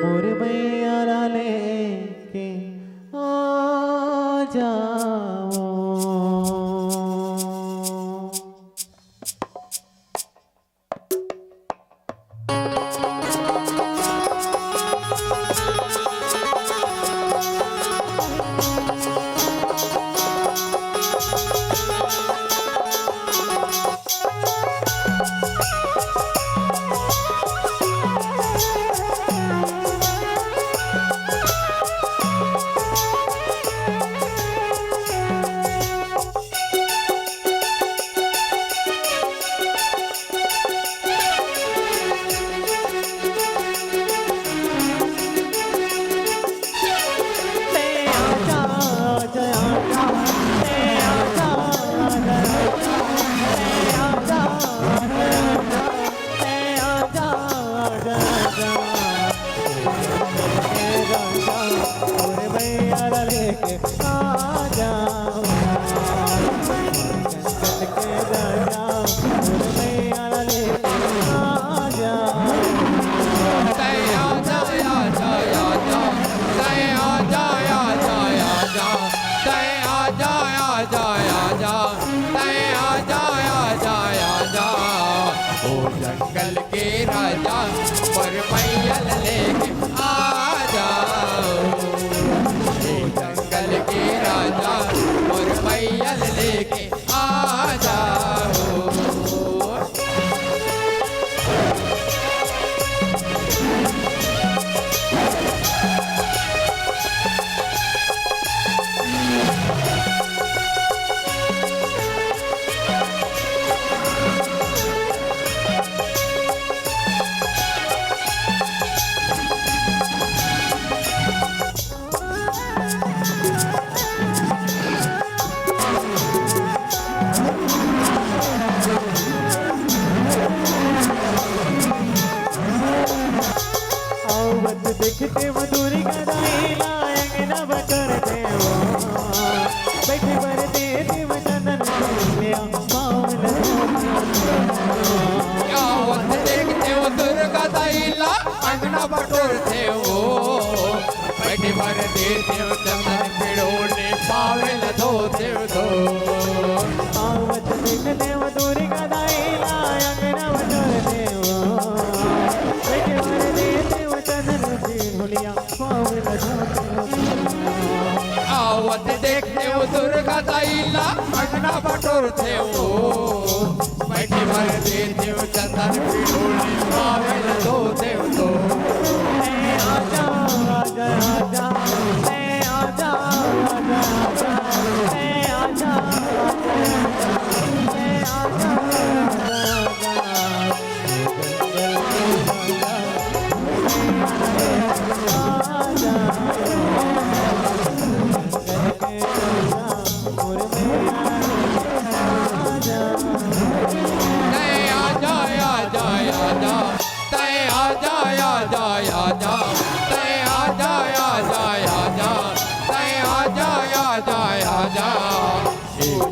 Speaker 1: मोर मैया लेके आ जाओ
Speaker 2: देव चंदन पिड़ोले पावेल धो देव धो
Speaker 1: आवत देख देव दूरी गदाई अंगना वजर देव बैठे वर देव चंदन की ढोलिया पावेल
Speaker 2: आवत देख देव दुर्गा दाईला अंगना बटोर देव बैठे भर दे देव चंदन पिड़ोले पावेल धो देव धो
Speaker 1: आजा आजा आजा आजा आजा आजा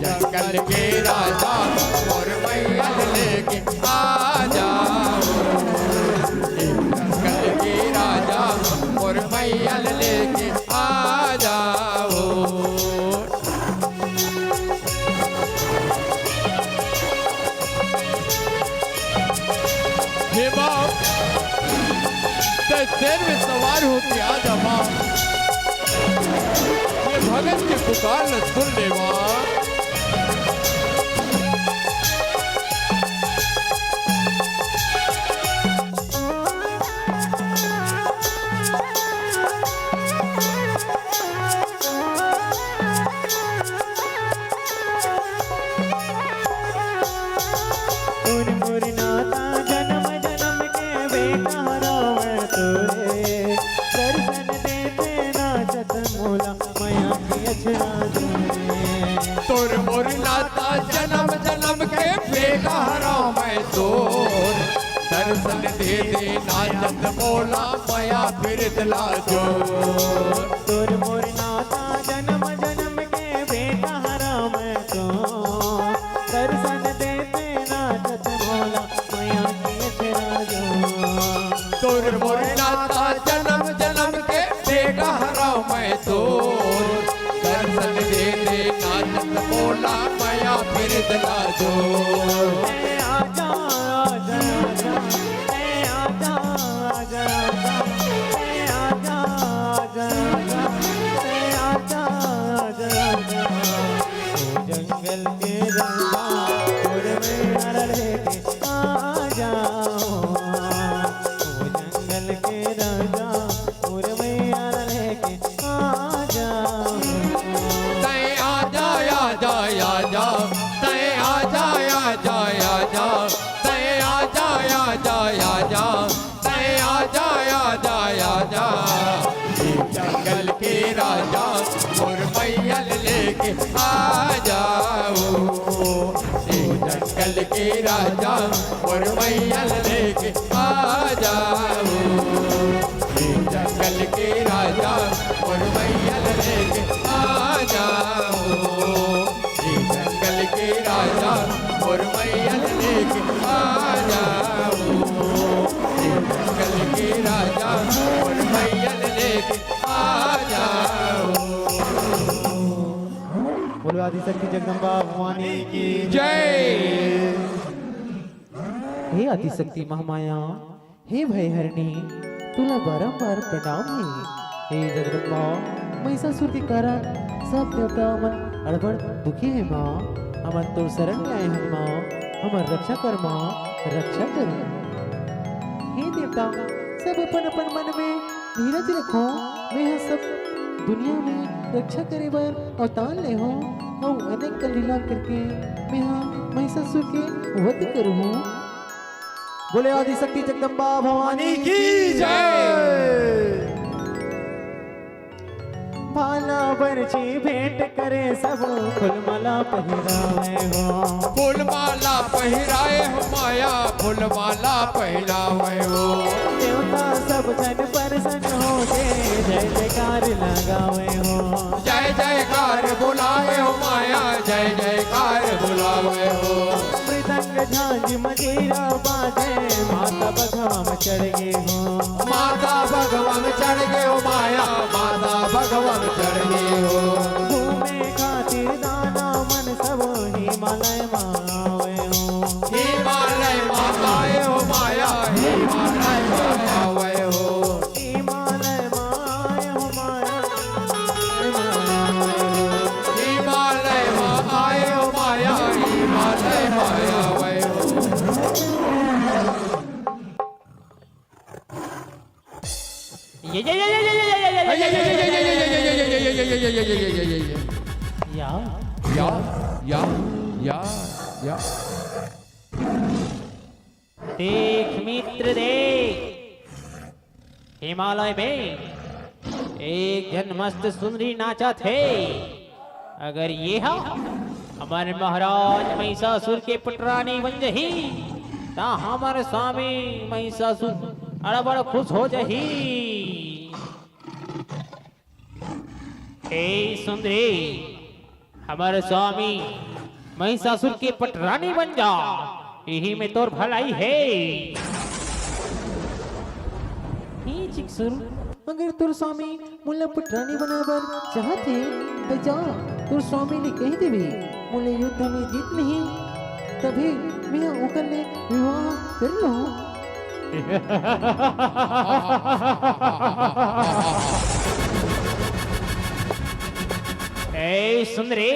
Speaker 2: जंगल के राजा और मैया लेके आ जाओ जंगल के राजा और मैया लेके आ जाओ हे बाप शेर में सवार होके आ जा बाप ये भगत की पुकार न सुन ले मां तोर मोर नाता जन्म जन्म के बेटा हराओ मैं तोर दर्शन दे दे नाचत बोला माया फिर दिला जो
Speaker 1: तोर मोर नाता जन्म जन्म के बेटा हराओ मैं तो दर्शन देते नाचत बोला माया की जो
Speaker 2: तोर मोर नाता जन्म जन्म के बेटा हराओ मैं तोर दर्शन दे दे नाचत बोला माया फिर दिला जो
Speaker 1: आजा आजा आजा आजा आजा आजा आजा आजा जंगल के राजा और में अरले के आ जाओ जंगल के राजा और में अरले के आ जाओ
Speaker 2: जंगल के राजा और मैया लेके आ जाओ जंगल के राजा और मैया लेके आ जाओ जंगल के राजा और मैया लेके आ जाओ जंगल के राजा और मैया लेके आ जाओ जंगल के राजा और मैया लेके आ जाओ
Speaker 1: बोलो आदिशक्ति जगदम्बा भवानी की
Speaker 2: जय
Speaker 1: हे आदिशक्ति महामाया हे भयहरिणी तुला बारंबार प्रणाम है हे जगदम्बा महिषासुर के कारण सब देवता मन अड़बड़ दुखी है माँ हमन तो शरण में आए हैं माँ हमार रक्षा कर माँ रक्षा कर हे देवता सब अपन अपन मन में धीरज रखो मैं यहाँ सब दुनिया में रक्षा करे बर अवतार ले हो और अनेक लीला करके मैं यहाँ महिषासुर के वध करूँ बोले आदिशक्ति जगदम्बा भवानी की
Speaker 2: जय
Speaker 1: भाला बरछी भेंट करे सब फूलमाला पहिरावे हो
Speaker 2: फूलमाला पहिराए हो माया फूलमाला पहिरावे हो
Speaker 1: देवता सब जन प्रसन्न हो जय जयकार लगावे हो
Speaker 2: जय जयकार बुलाए हो माया जय जयकार बुलावे हो
Speaker 1: मृदंग झांझ मजीरा बाजे माता बगवा में चढ़ गए हो
Speaker 2: माता भगवान चढ़ गए हो माया माता भगवान चढ़ गए हो
Speaker 1: घूमे खातिर दाना मन सब हिमालय मावे हो
Speaker 2: हिमालय माँ आए हो माया हिमालय माँ आए हो
Speaker 1: हिमालय माए हो माया
Speaker 2: हिमालय माँ आए हो माया हिमालय माँ आए हो
Speaker 1: या
Speaker 2: या या या या
Speaker 1: देख मित्र देख हिमालय में एक जन मस्त सुंदरी नाचा थे अगर ये हमारे महाराज महिषासुर के पुत्रानी बन जही ता हमारे स्वामी महिषासुर अड़ा बड़ा खुश हो जही ए सुंदरी हमारे स्वामी महिषासुर के पटरानी बन जा यही में तोर भलाई है अगर तोर स्वामी मुल्ला पुटरानी बनाबर चाहते तो जा तोर स्वामी ने कह देवे मुल्ले युद्ध में जीत नहीं तभी मैं ओकर ले विवाह कर लो ए सुंदरी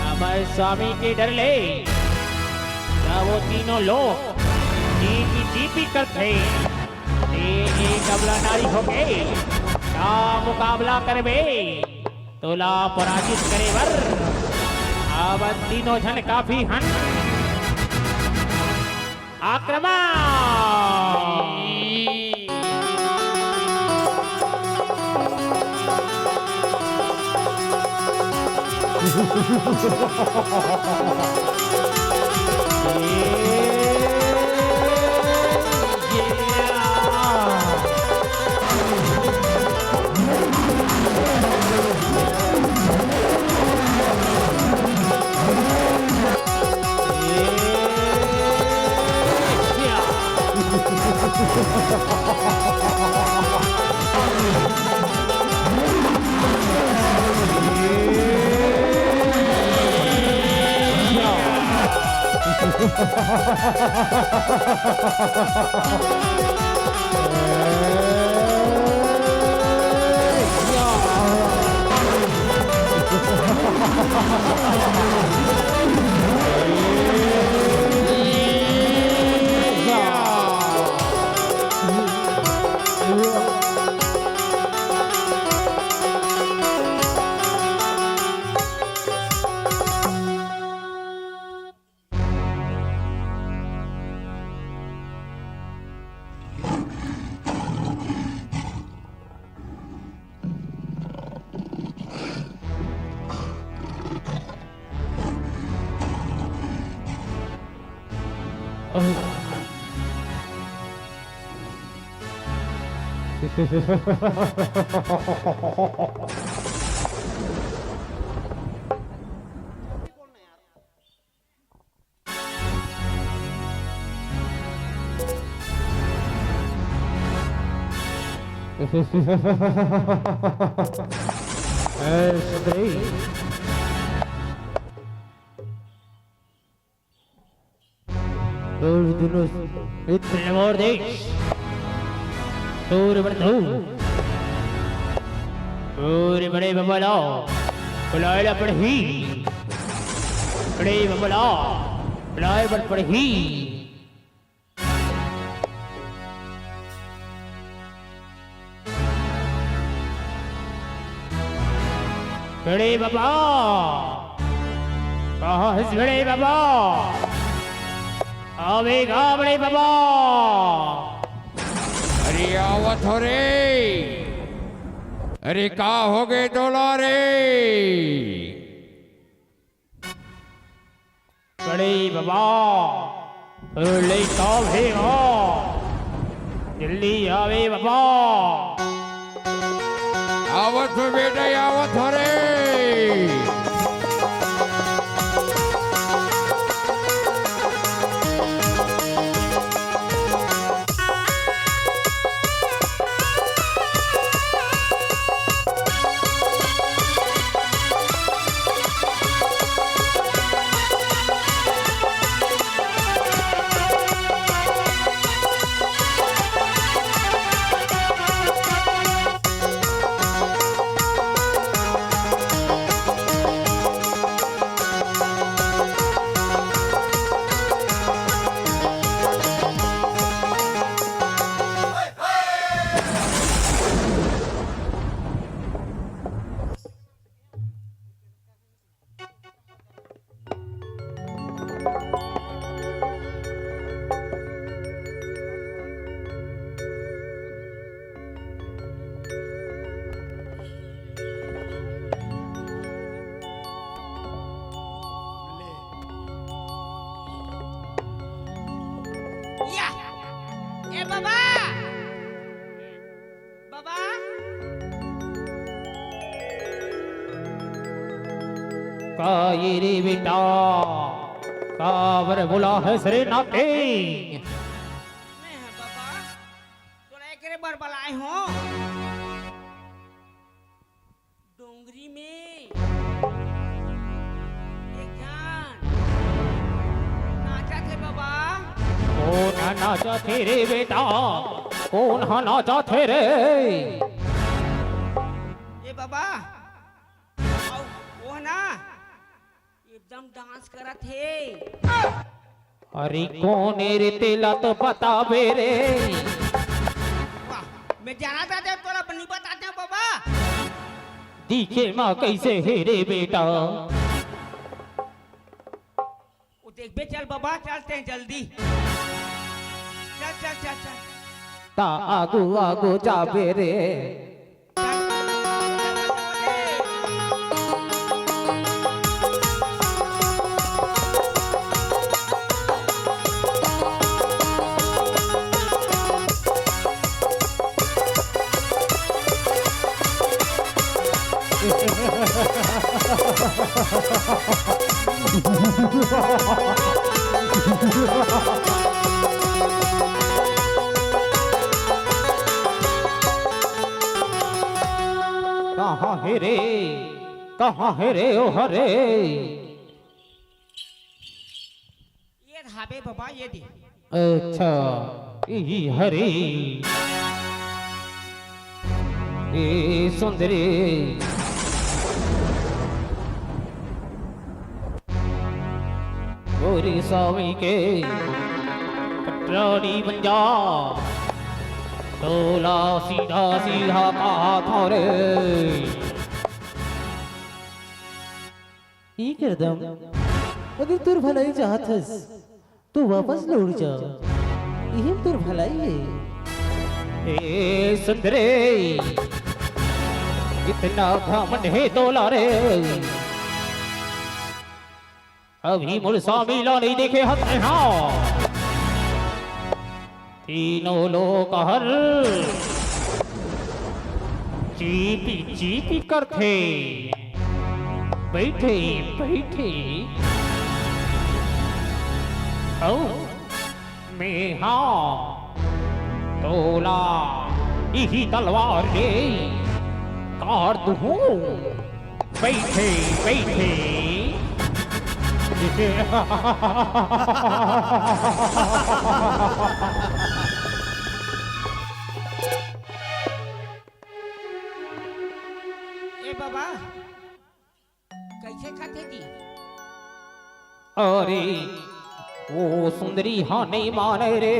Speaker 1: हमारे स्वामी के डर ले ना वो तीनों लोग जीपी करते एक अबला नारी हो गए क्या मुकाबला करबे तोला पराजित करे वर अब तीनों जन काफी हन और देश पूरे बड़े बबला बुलाए पढ़ी बड़े बबला बुलाए पढ़ी बड़े बाबा कहाँ बड़े बाबा आवेगा बड़े बाबा
Speaker 2: अरे आवत हो रे अरे का हो गए डोला रे
Speaker 1: बड़े बाबा ले भेगा जल्दी आवे बाबा
Speaker 2: आवत हो बेटा आवत हो रे
Speaker 3: या ए बाबा बाबा
Speaker 1: का ये रे बेटा कावर बोला है सरे नाते
Speaker 3: मैं है बाबा तोरा एकरे बार बलाए हो डोंगरी में एक जान नाचा थे बाबा
Speaker 1: कौन नाचा थे रे बेटा कौन नाचा थे रे
Speaker 3: ए बाबा आओ वो ना एकदम डांस करा थे
Speaker 1: अरे कौन रे तेला तो बता बेरे
Speaker 3: वाह मैं जाना था जब तोरा नहीं बताते हो बाबा
Speaker 1: दिखे माँ कैसे है रे बेटा
Speaker 3: वो देख बे चल बाबा चलते हैं जल्दी चल चल चल चल
Speaker 1: ता आगू आगू जा बेरे कहाँ है रे कहाँ है रे ओ हरे
Speaker 3: ये धाबे बाबा ये दे
Speaker 1: अच्छा यही हरे ए सुंदरी गोरी स्वामी के कटरानी बंजा तोला सीधा सीधा कहा था रे ई करदम अगर तुर भलाई चाहतस तो वापस लौट जा यही तुर भलाई है ए सुंदरे इतना घमंड है तोला रे अभी मुर्सा मिला नहीं देखे हथ हाँ तीनों लोग हर चीपी चीपी करते बैठे बैठे ओ मैं हाँ तोला यही तलवार ले काट दूँ बैठे बैठे
Speaker 3: ए बाबा कैसे खाते थी
Speaker 1: अरे वो सुंदरी हाँ नहीं माने रे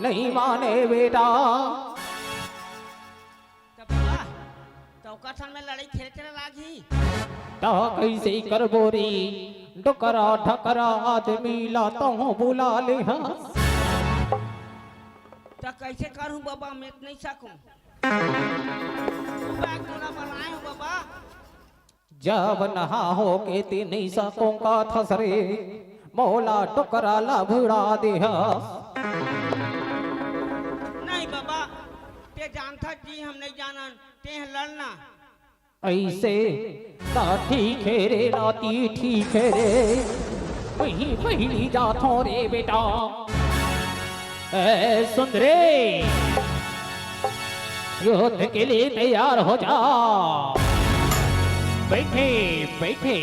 Speaker 1: नहीं माने बेटा
Speaker 3: तो बाबा चौका थान में लड़ाई खेल चला लागी
Speaker 1: ता कैसे कर बोरी डकरा ढकरा आदमी लाता हूँ बुला ले हाँ
Speaker 3: तो कैसे करूं बाबा मैं नहीं सकूं बैग तोरा बनाए हो बाबा
Speaker 1: जब नहा हो के ते नहीं सकों का थसरे मौला टुकरा ला भुड़ा दे
Speaker 3: नहीं बाबा ते जानता जी हम नहीं जानन ते लड़ना
Speaker 1: ऐसे ता ठीक है रे नाती ठीक है रे वही पहली जाथों रे बेटा ए सुंदरे युद्ध के लिए तैयार हो जा बैठे बैठे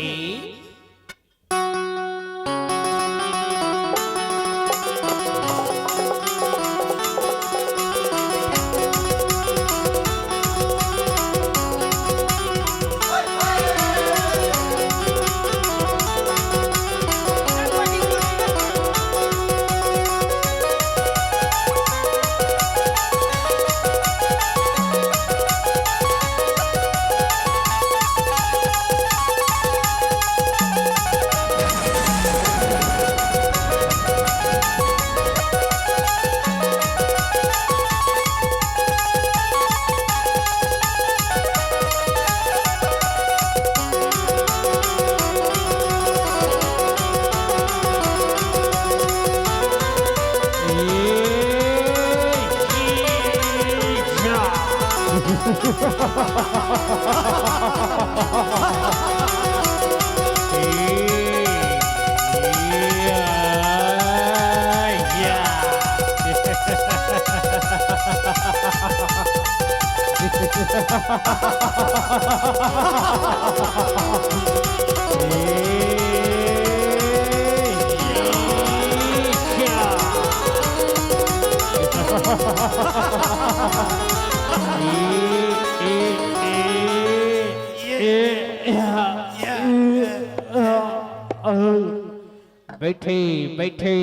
Speaker 1: बैठे बैठे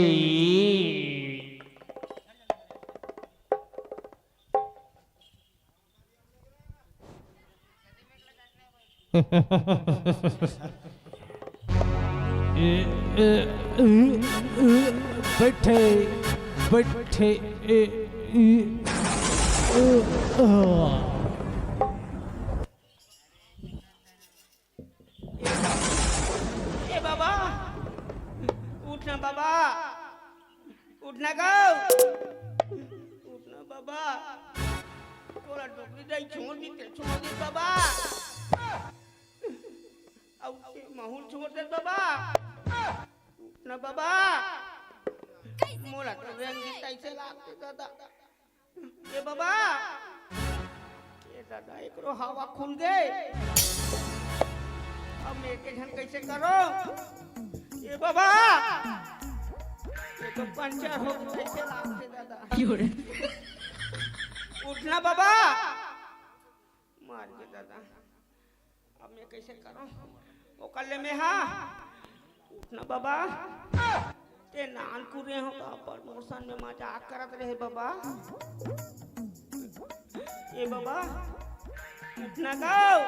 Speaker 1: बैठे बैठे
Speaker 3: ए बाबा उठना बाबा उठना गो उठना बाबा थोड़ा डोकरी दे छोड़ दी बाबा अब माहौल छोड़ दे बाबा उठना बाबा मोला तो रंग कैसे लागते दादा ए बाबा ये दादा एकरो हवा खुल गए अब मैं के ढंग कैसे करो ये बाबा ये तो पंचर हो कैसे लागते दादा उठना बाबा मार के दादा अब मैं कैसे करूं वो कल में हाँ उठना बाबा ते नान कुरे हो का प्रमोशन में मजाक करत रहे बाबा ये बाबा उठना गाओ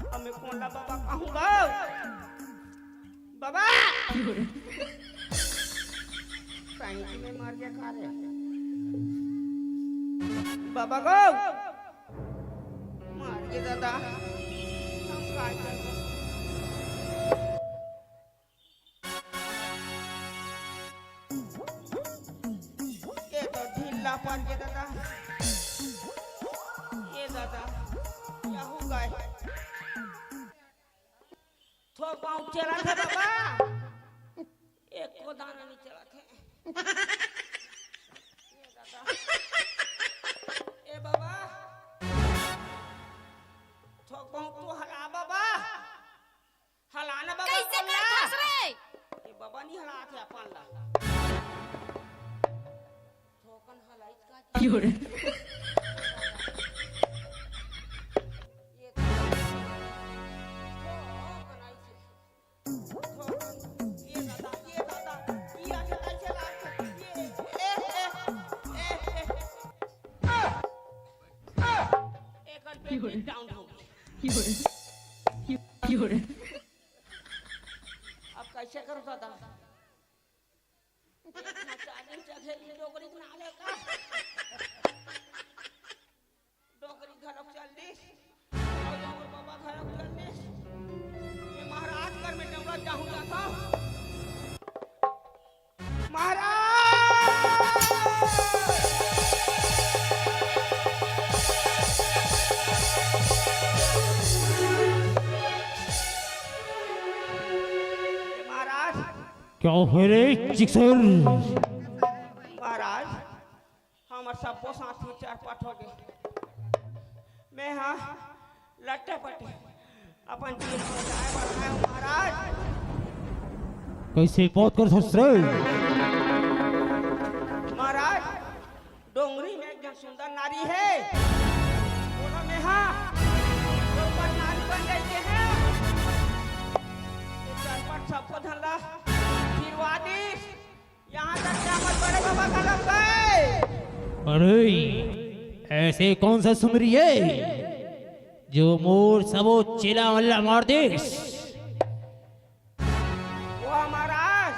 Speaker 3: अब मैं कौन ला बाबा कहूँ गाओ बाबा कहीं में मार के खा रहे बाबा गो मार के दादा हम काय करें ये तो ढीला पड़ के दादा ये दादा क्या हो गए थोड़ा पाँव चला था बाबा एक को दाना नहीं चला थे ये दादा ए बाबा थोड़ा पाँव तो हला बाबा हलाना बाबा
Speaker 4: कैसे कर फंस रे
Speaker 3: ये बाबा नहीं हला थे अपन ला थोकन हलाई का
Speaker 4: योरे योरे
Speaker 3: अब कैसे करो दादा डोकरी ना लेगा डोकरी घरक चल दी और बाबा घरक चल दी मैं महाराज घर में डंगा जाऊं जाता महाराज
Speaker 1: क्या है रे चिक्सर
Speaker 3: महाराज हमार सबको साथी चार पाठ हो गए मैं हाँ लट्टे पट्टे अपन जीवन को जाए बढ़ाए हूँ महाराज
Speaker 1: कैसे बात कर सकते
Speaker 3: महाराज डोंगरी में एक जन सुंदर नारी है दोनों में हाँ ऊपर नारी बन गई के हैं चार पाठ सबको धंधा आशीर्वादिश यहाँ तक क्या मत बड़े बाबा का लग गए
Speaker 1: अरे ऐसे कौन सा सुमरी है जो मोर सबो चिला वल्ला मार दे
Speaker 3: वो महाराज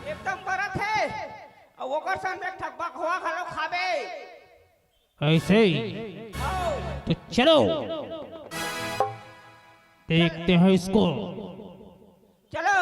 Speaker 3: एकदम बरत है और वो कर सन में ठब्बा खोआ खालो खाबे
Speaker 1: ऐसे तो चलो देखते हैं इसको
Speaker 3: चलो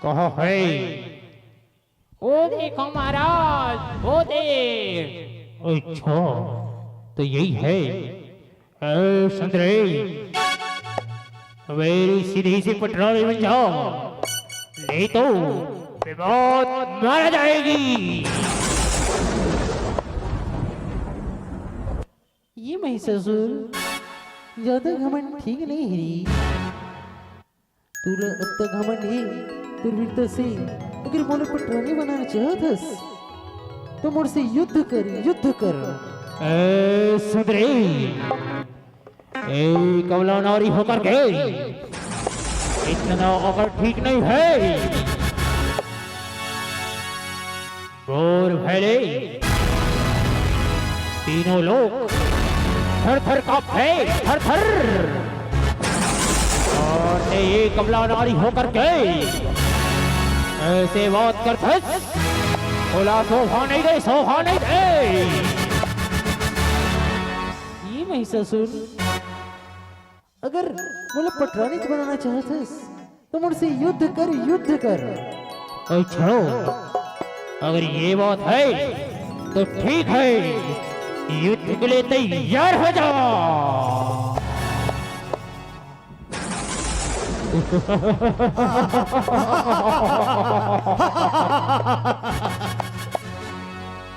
Speaker 1: कहा है?
Speaker 5: वो देखो महाराज, वो देख।
Speaker 1: अच्छा, तो यही है। ए सुंदरे, मेरी सीधी सी पटरानी बन जाओ, नहीं तो विवाद मारा जाएगी।
Speaker 6: ये महिषासुर ज्यादा घमंड ठीक नहीं है। तुला अब तक घमंड है तो वीरता से अगर मोने पटरानी बनाना चाहतस तो मुझसे युद्ध कर, युद्ध कर।
Speaker 1: ए सुंदरे, ए कमला नारी होकर के इतना अगर ठीक नहीं है। और भैले तीनों लोग थर थर कांपे, थर थर। और ये कमला नारी होकर के ऐसे बात कर बोला शोभा नहीं दे, शोभा नहीं दे।
Speaker 6: ये महिषासुर अगर मोला पटरानी बनाना चाहतस तो मुझसे युद्ध कर, युद्ध कर।
Speaker 1: अच्छा, अगर ये बात है तो ठीक है, युद्ध के लिए तैयार हो जाओ।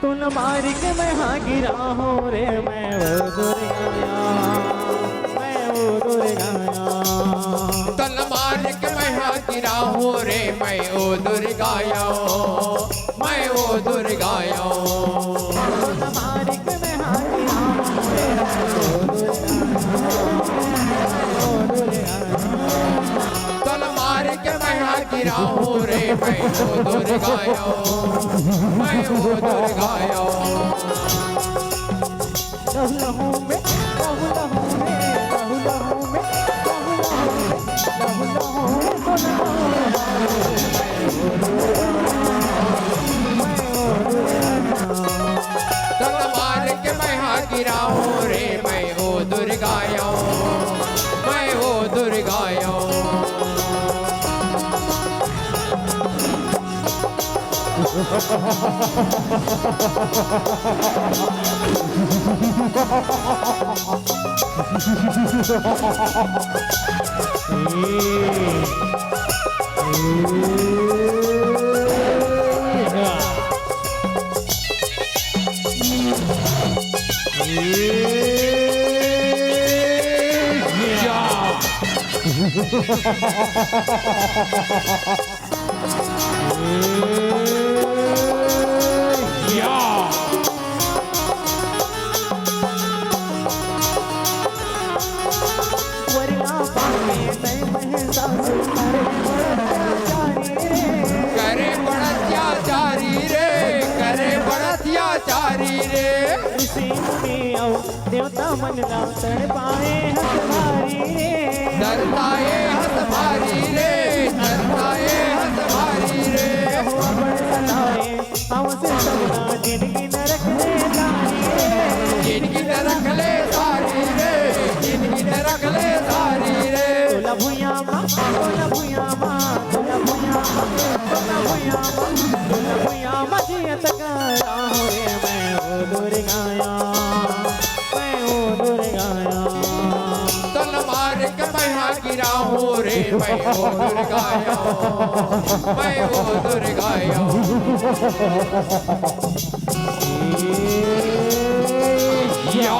Speaker 6: तो न मार के मैं हाँ गिरा हूँ रे, मैं वो दुर्गाया, मैं वो दुर्गाया।
Speaker 2: तल मार के मैं हाँ गिरा हूँ रे, मैं ओ दुर्गाया, मैं ओ दुर्गाया।
Speaker 6: न मार के मैं हाँ गिरा हूँ रे,
Speaker 2: तल मार के मैं हाँ गिरा हूँ रे, मैं ओ दुर्गाया, मैं ओ दुर्गाया।
Speaker 6: राहुल हूँ मैं, राहुल हूँ मैं, राहुल हूँ मैं, राहुल हूँ मैं, राहुल हूँ
Speaker 2: तल मार के मैं हाँ गिरा हूँ रे, मैं ओ दुर्गाया, मैं ओ दुर्गाया।
Speaker 6: वरना पावे मैं महिषासुर
Speaker 2: करे बड़ा अत्याचारी रे, करे बड़ा अत्याचारी रे।
Speaker 6: ऋषि मुनि और देवता मन ना तड़ पाए हंस भारी रे।
Speaker 2: डरताए हंस भारी रे, डरताए हंस भारी रे।
Speaker 6: बड़ सलाए हमसे सबना जिंदगी नरक ले जानी रे।
Speaker 2: जिंदगी न रख ले सारी रे, जिंदगी न रख ले सारी रे।
Speaker 6: तोला भुइया माँ, तोला भुइया माँ, तोला भुइया माँ, तोला भुइया माँ, तोला भुइया माँ जियत करा हो रे, मैं ओ दुर्गाया, मैं ओ दुर्गाया।
Speaker 2: तल मार के मैं हाँ गिरा हूँ रे, मैं ओ दुर्गाया, मैं ओ दुर्गाया। या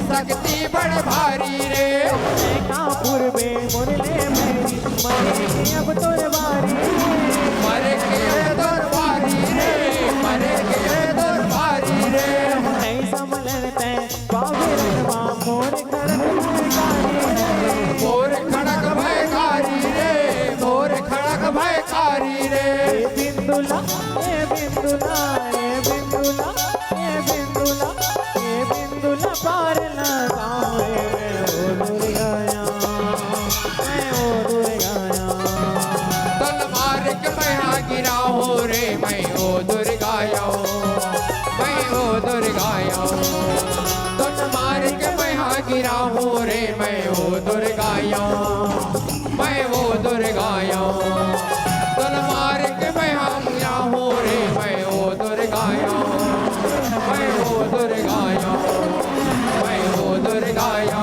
Speaker 2: शक्ति बड़ भारी रे।
Speaker 6: कापुर में मुरले मेरी मरे अब तोर बारी
Speaker 2: मरे के दरबारी रे, मरे के दरबारी रे।
Speaker 6: नहीं समलते बाबे रखवा मोर घर
Speaker 2: दुर्गाया तुन मार के मैं हाँ गिरा हूँ रे मैं वो दुर्गाया मैं वो दुर्गाया तुन मार के मैं हाँ गिरा हूँ रे मैं वो दुर्गाया मैं वो दुर्गाया मैं वो दुर्गाया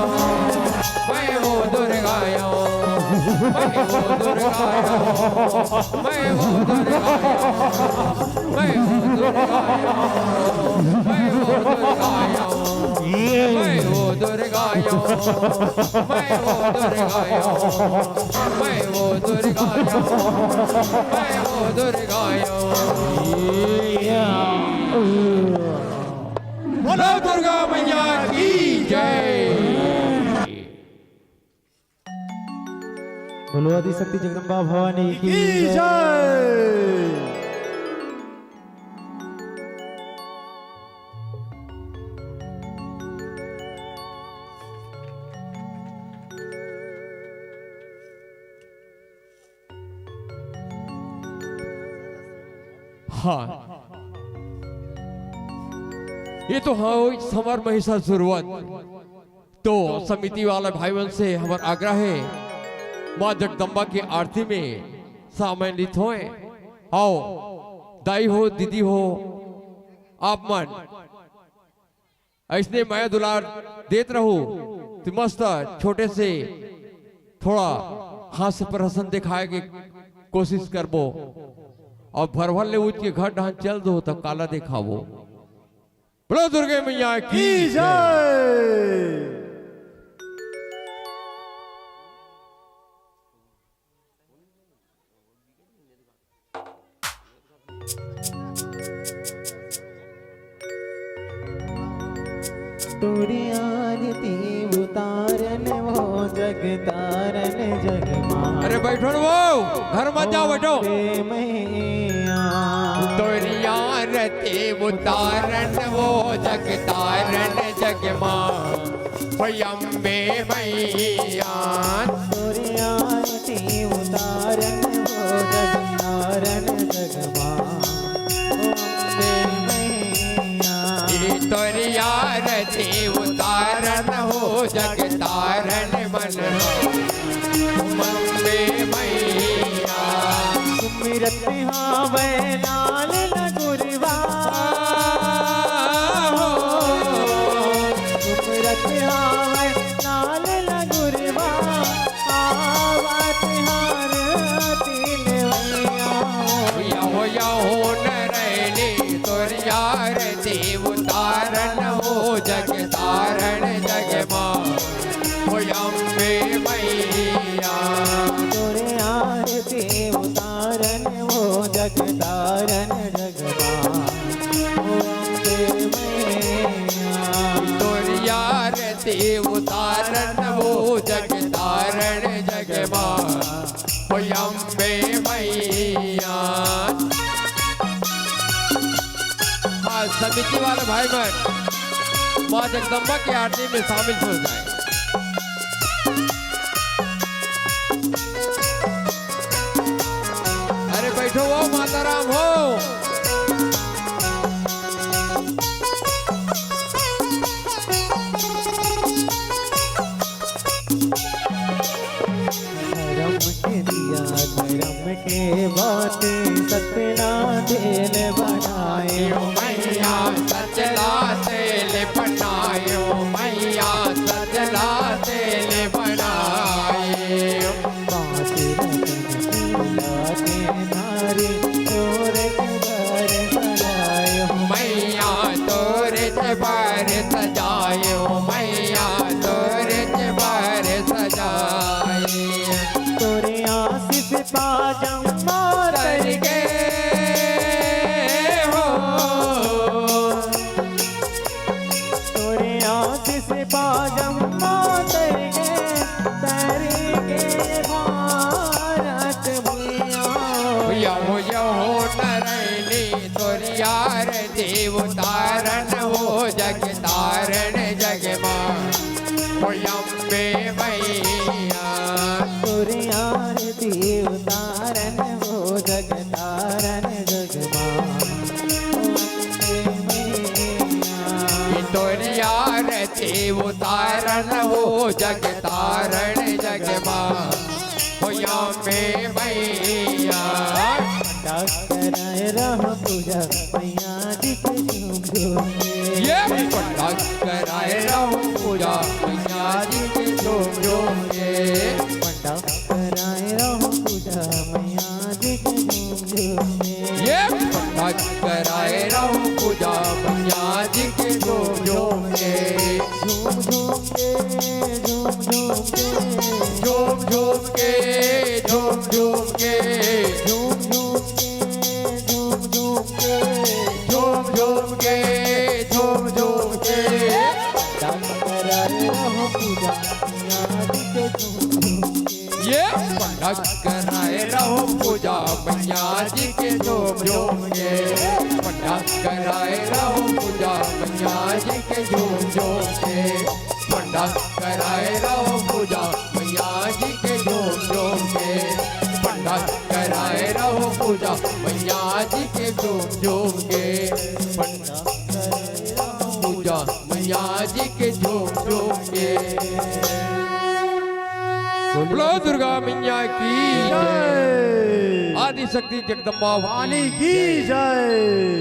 Speaker 2: मैं वो दुर्गाया मैं वो दुर्गाया मैं वो दुर्गाया मैं वो दुर्गाया मैं वो दुर्गाया मैं वो दुर्गाया मैं वो दुर्गाया मैं वो दुर्गाया मैं वो दुर्गाया बोलो दुर्गा मैया की जय।
Speaker 1: बोलो आदि शक्ति जगदम्बा भवानी की जय।
Speaker 2: हाँ ये तो हाँ समर महिषा शुरुआत तो समिति वाले भाईयों से हमारा आग्रह है माँ जगदम्बा की आरती में सम्मिलित होए। आओ दाई हो दीदी हो आप मन ऐसने माया दुलार देत रहो तो मस्त छोटे से थोड़ा हास्य प्रहसन दिखाए की कोशिश करबो और भरभर ले उठ के घर ढान चल दो तो काला दिखावो। बोलो दुर्गे मैया की जय।
Speaker 6: तोरी आरती उतारन वो जग तारन जग मां।
Speaker 2: अरे बैठो ना वो घर मत जाओ बैठो।
Speaker 6: मैया
Speaker 2: तोरी आरती उतारन वो जग तारन जग मां अम्बे मैया।
Speaker 6: तोरी आरती उतारन वो जग तारन जग मां अम्बे मैया।
Speaker 2: तोरी आरती उतारन हो जग तारन मन अम्बे मैया।
Speaker 6: सुमिरत हावे लाल लगुरवा सुमिरत हावे लाल लगुरवा आवत हार तिलवैया।
Speaker 2: या हो नरैली तोरी आरती उतारन हो जग तारन जग मां अम्बे मैया।
Speaker 6: तोरे आरती उतारन वो जग तारन जग मां अम्बे मैया।
Speaker 2: तोरी आरती उतारन हो जग तारन जग मां अम्बे मैया। हाँ समिति वाले भाई बहन माँ जगदम्बा की आरती में शामिल हो जाए। अरे बैठो वो माता राम हो।
Speaker 6: धर्म के दिया धर्म के बातें सतना दिल बनाए
Speaker 2: मैया सचला तेल बनायो मैया सचला तेल बनाए।
Speaker 6: बात रतन नारी तोर घर सजायो
Speaker 2: मैया तोरे बार सजायो मैया तोरे बार सजाए।
Speaker 6: तोरे आशीष पाजम मोर
Speaker 2: के हो
Speaker 6: तोरे आशीष पाजम मोर के तारी के भारत भैया।
Speaker 2: हो नरैली तोरी आरती उतारन हो जग तारन जग मां अम्बे मैया।
Speaker 6: तोरे आरती उतारन
Speaker 2: तोरिया रती उतारण हो जग तारण जग मां होया में मैया
Speaker 6: कराए रहो पूजा मैया जी के झूम झूम के
Speaker 2: ये पंडा कराए रहो पूजा मैया जी के झूम झूम के
Speaker 6: पंडा कराए रहो पूजा मैया जी के झूम झूम के
Speaker 2: ये पंडा कराए रहो पूजा मैया जी के झूम झूम के
Speaker 6: झूम झूम के झूम झूम के
Speaker 2: झूम झूम के झूम झूम के
Speaker 6: झूम झूम के झूम झूम के
Speaker 2: झूम झूम के झूम झूम के
Speaker 6: कराए रहो पूजा मैया जी के झूम झूम के
Speaker 2: ये पंडा कराए रहो पूजा मैया जी के झूम झूम के पंडा कराए रहो पूजा मैया जी के झूम झूम के पंडा कराए रहो पूजा मैया जी के झूम झूम के पंडा कराए रहो पूजा मैया जी के झूम झूम के पंडा पूजा मैया जी के झूम झूम के बोलो दुर्गा मैया की जय आदि शक्ति जगदम्बा
Speaker 6: वाणी की जय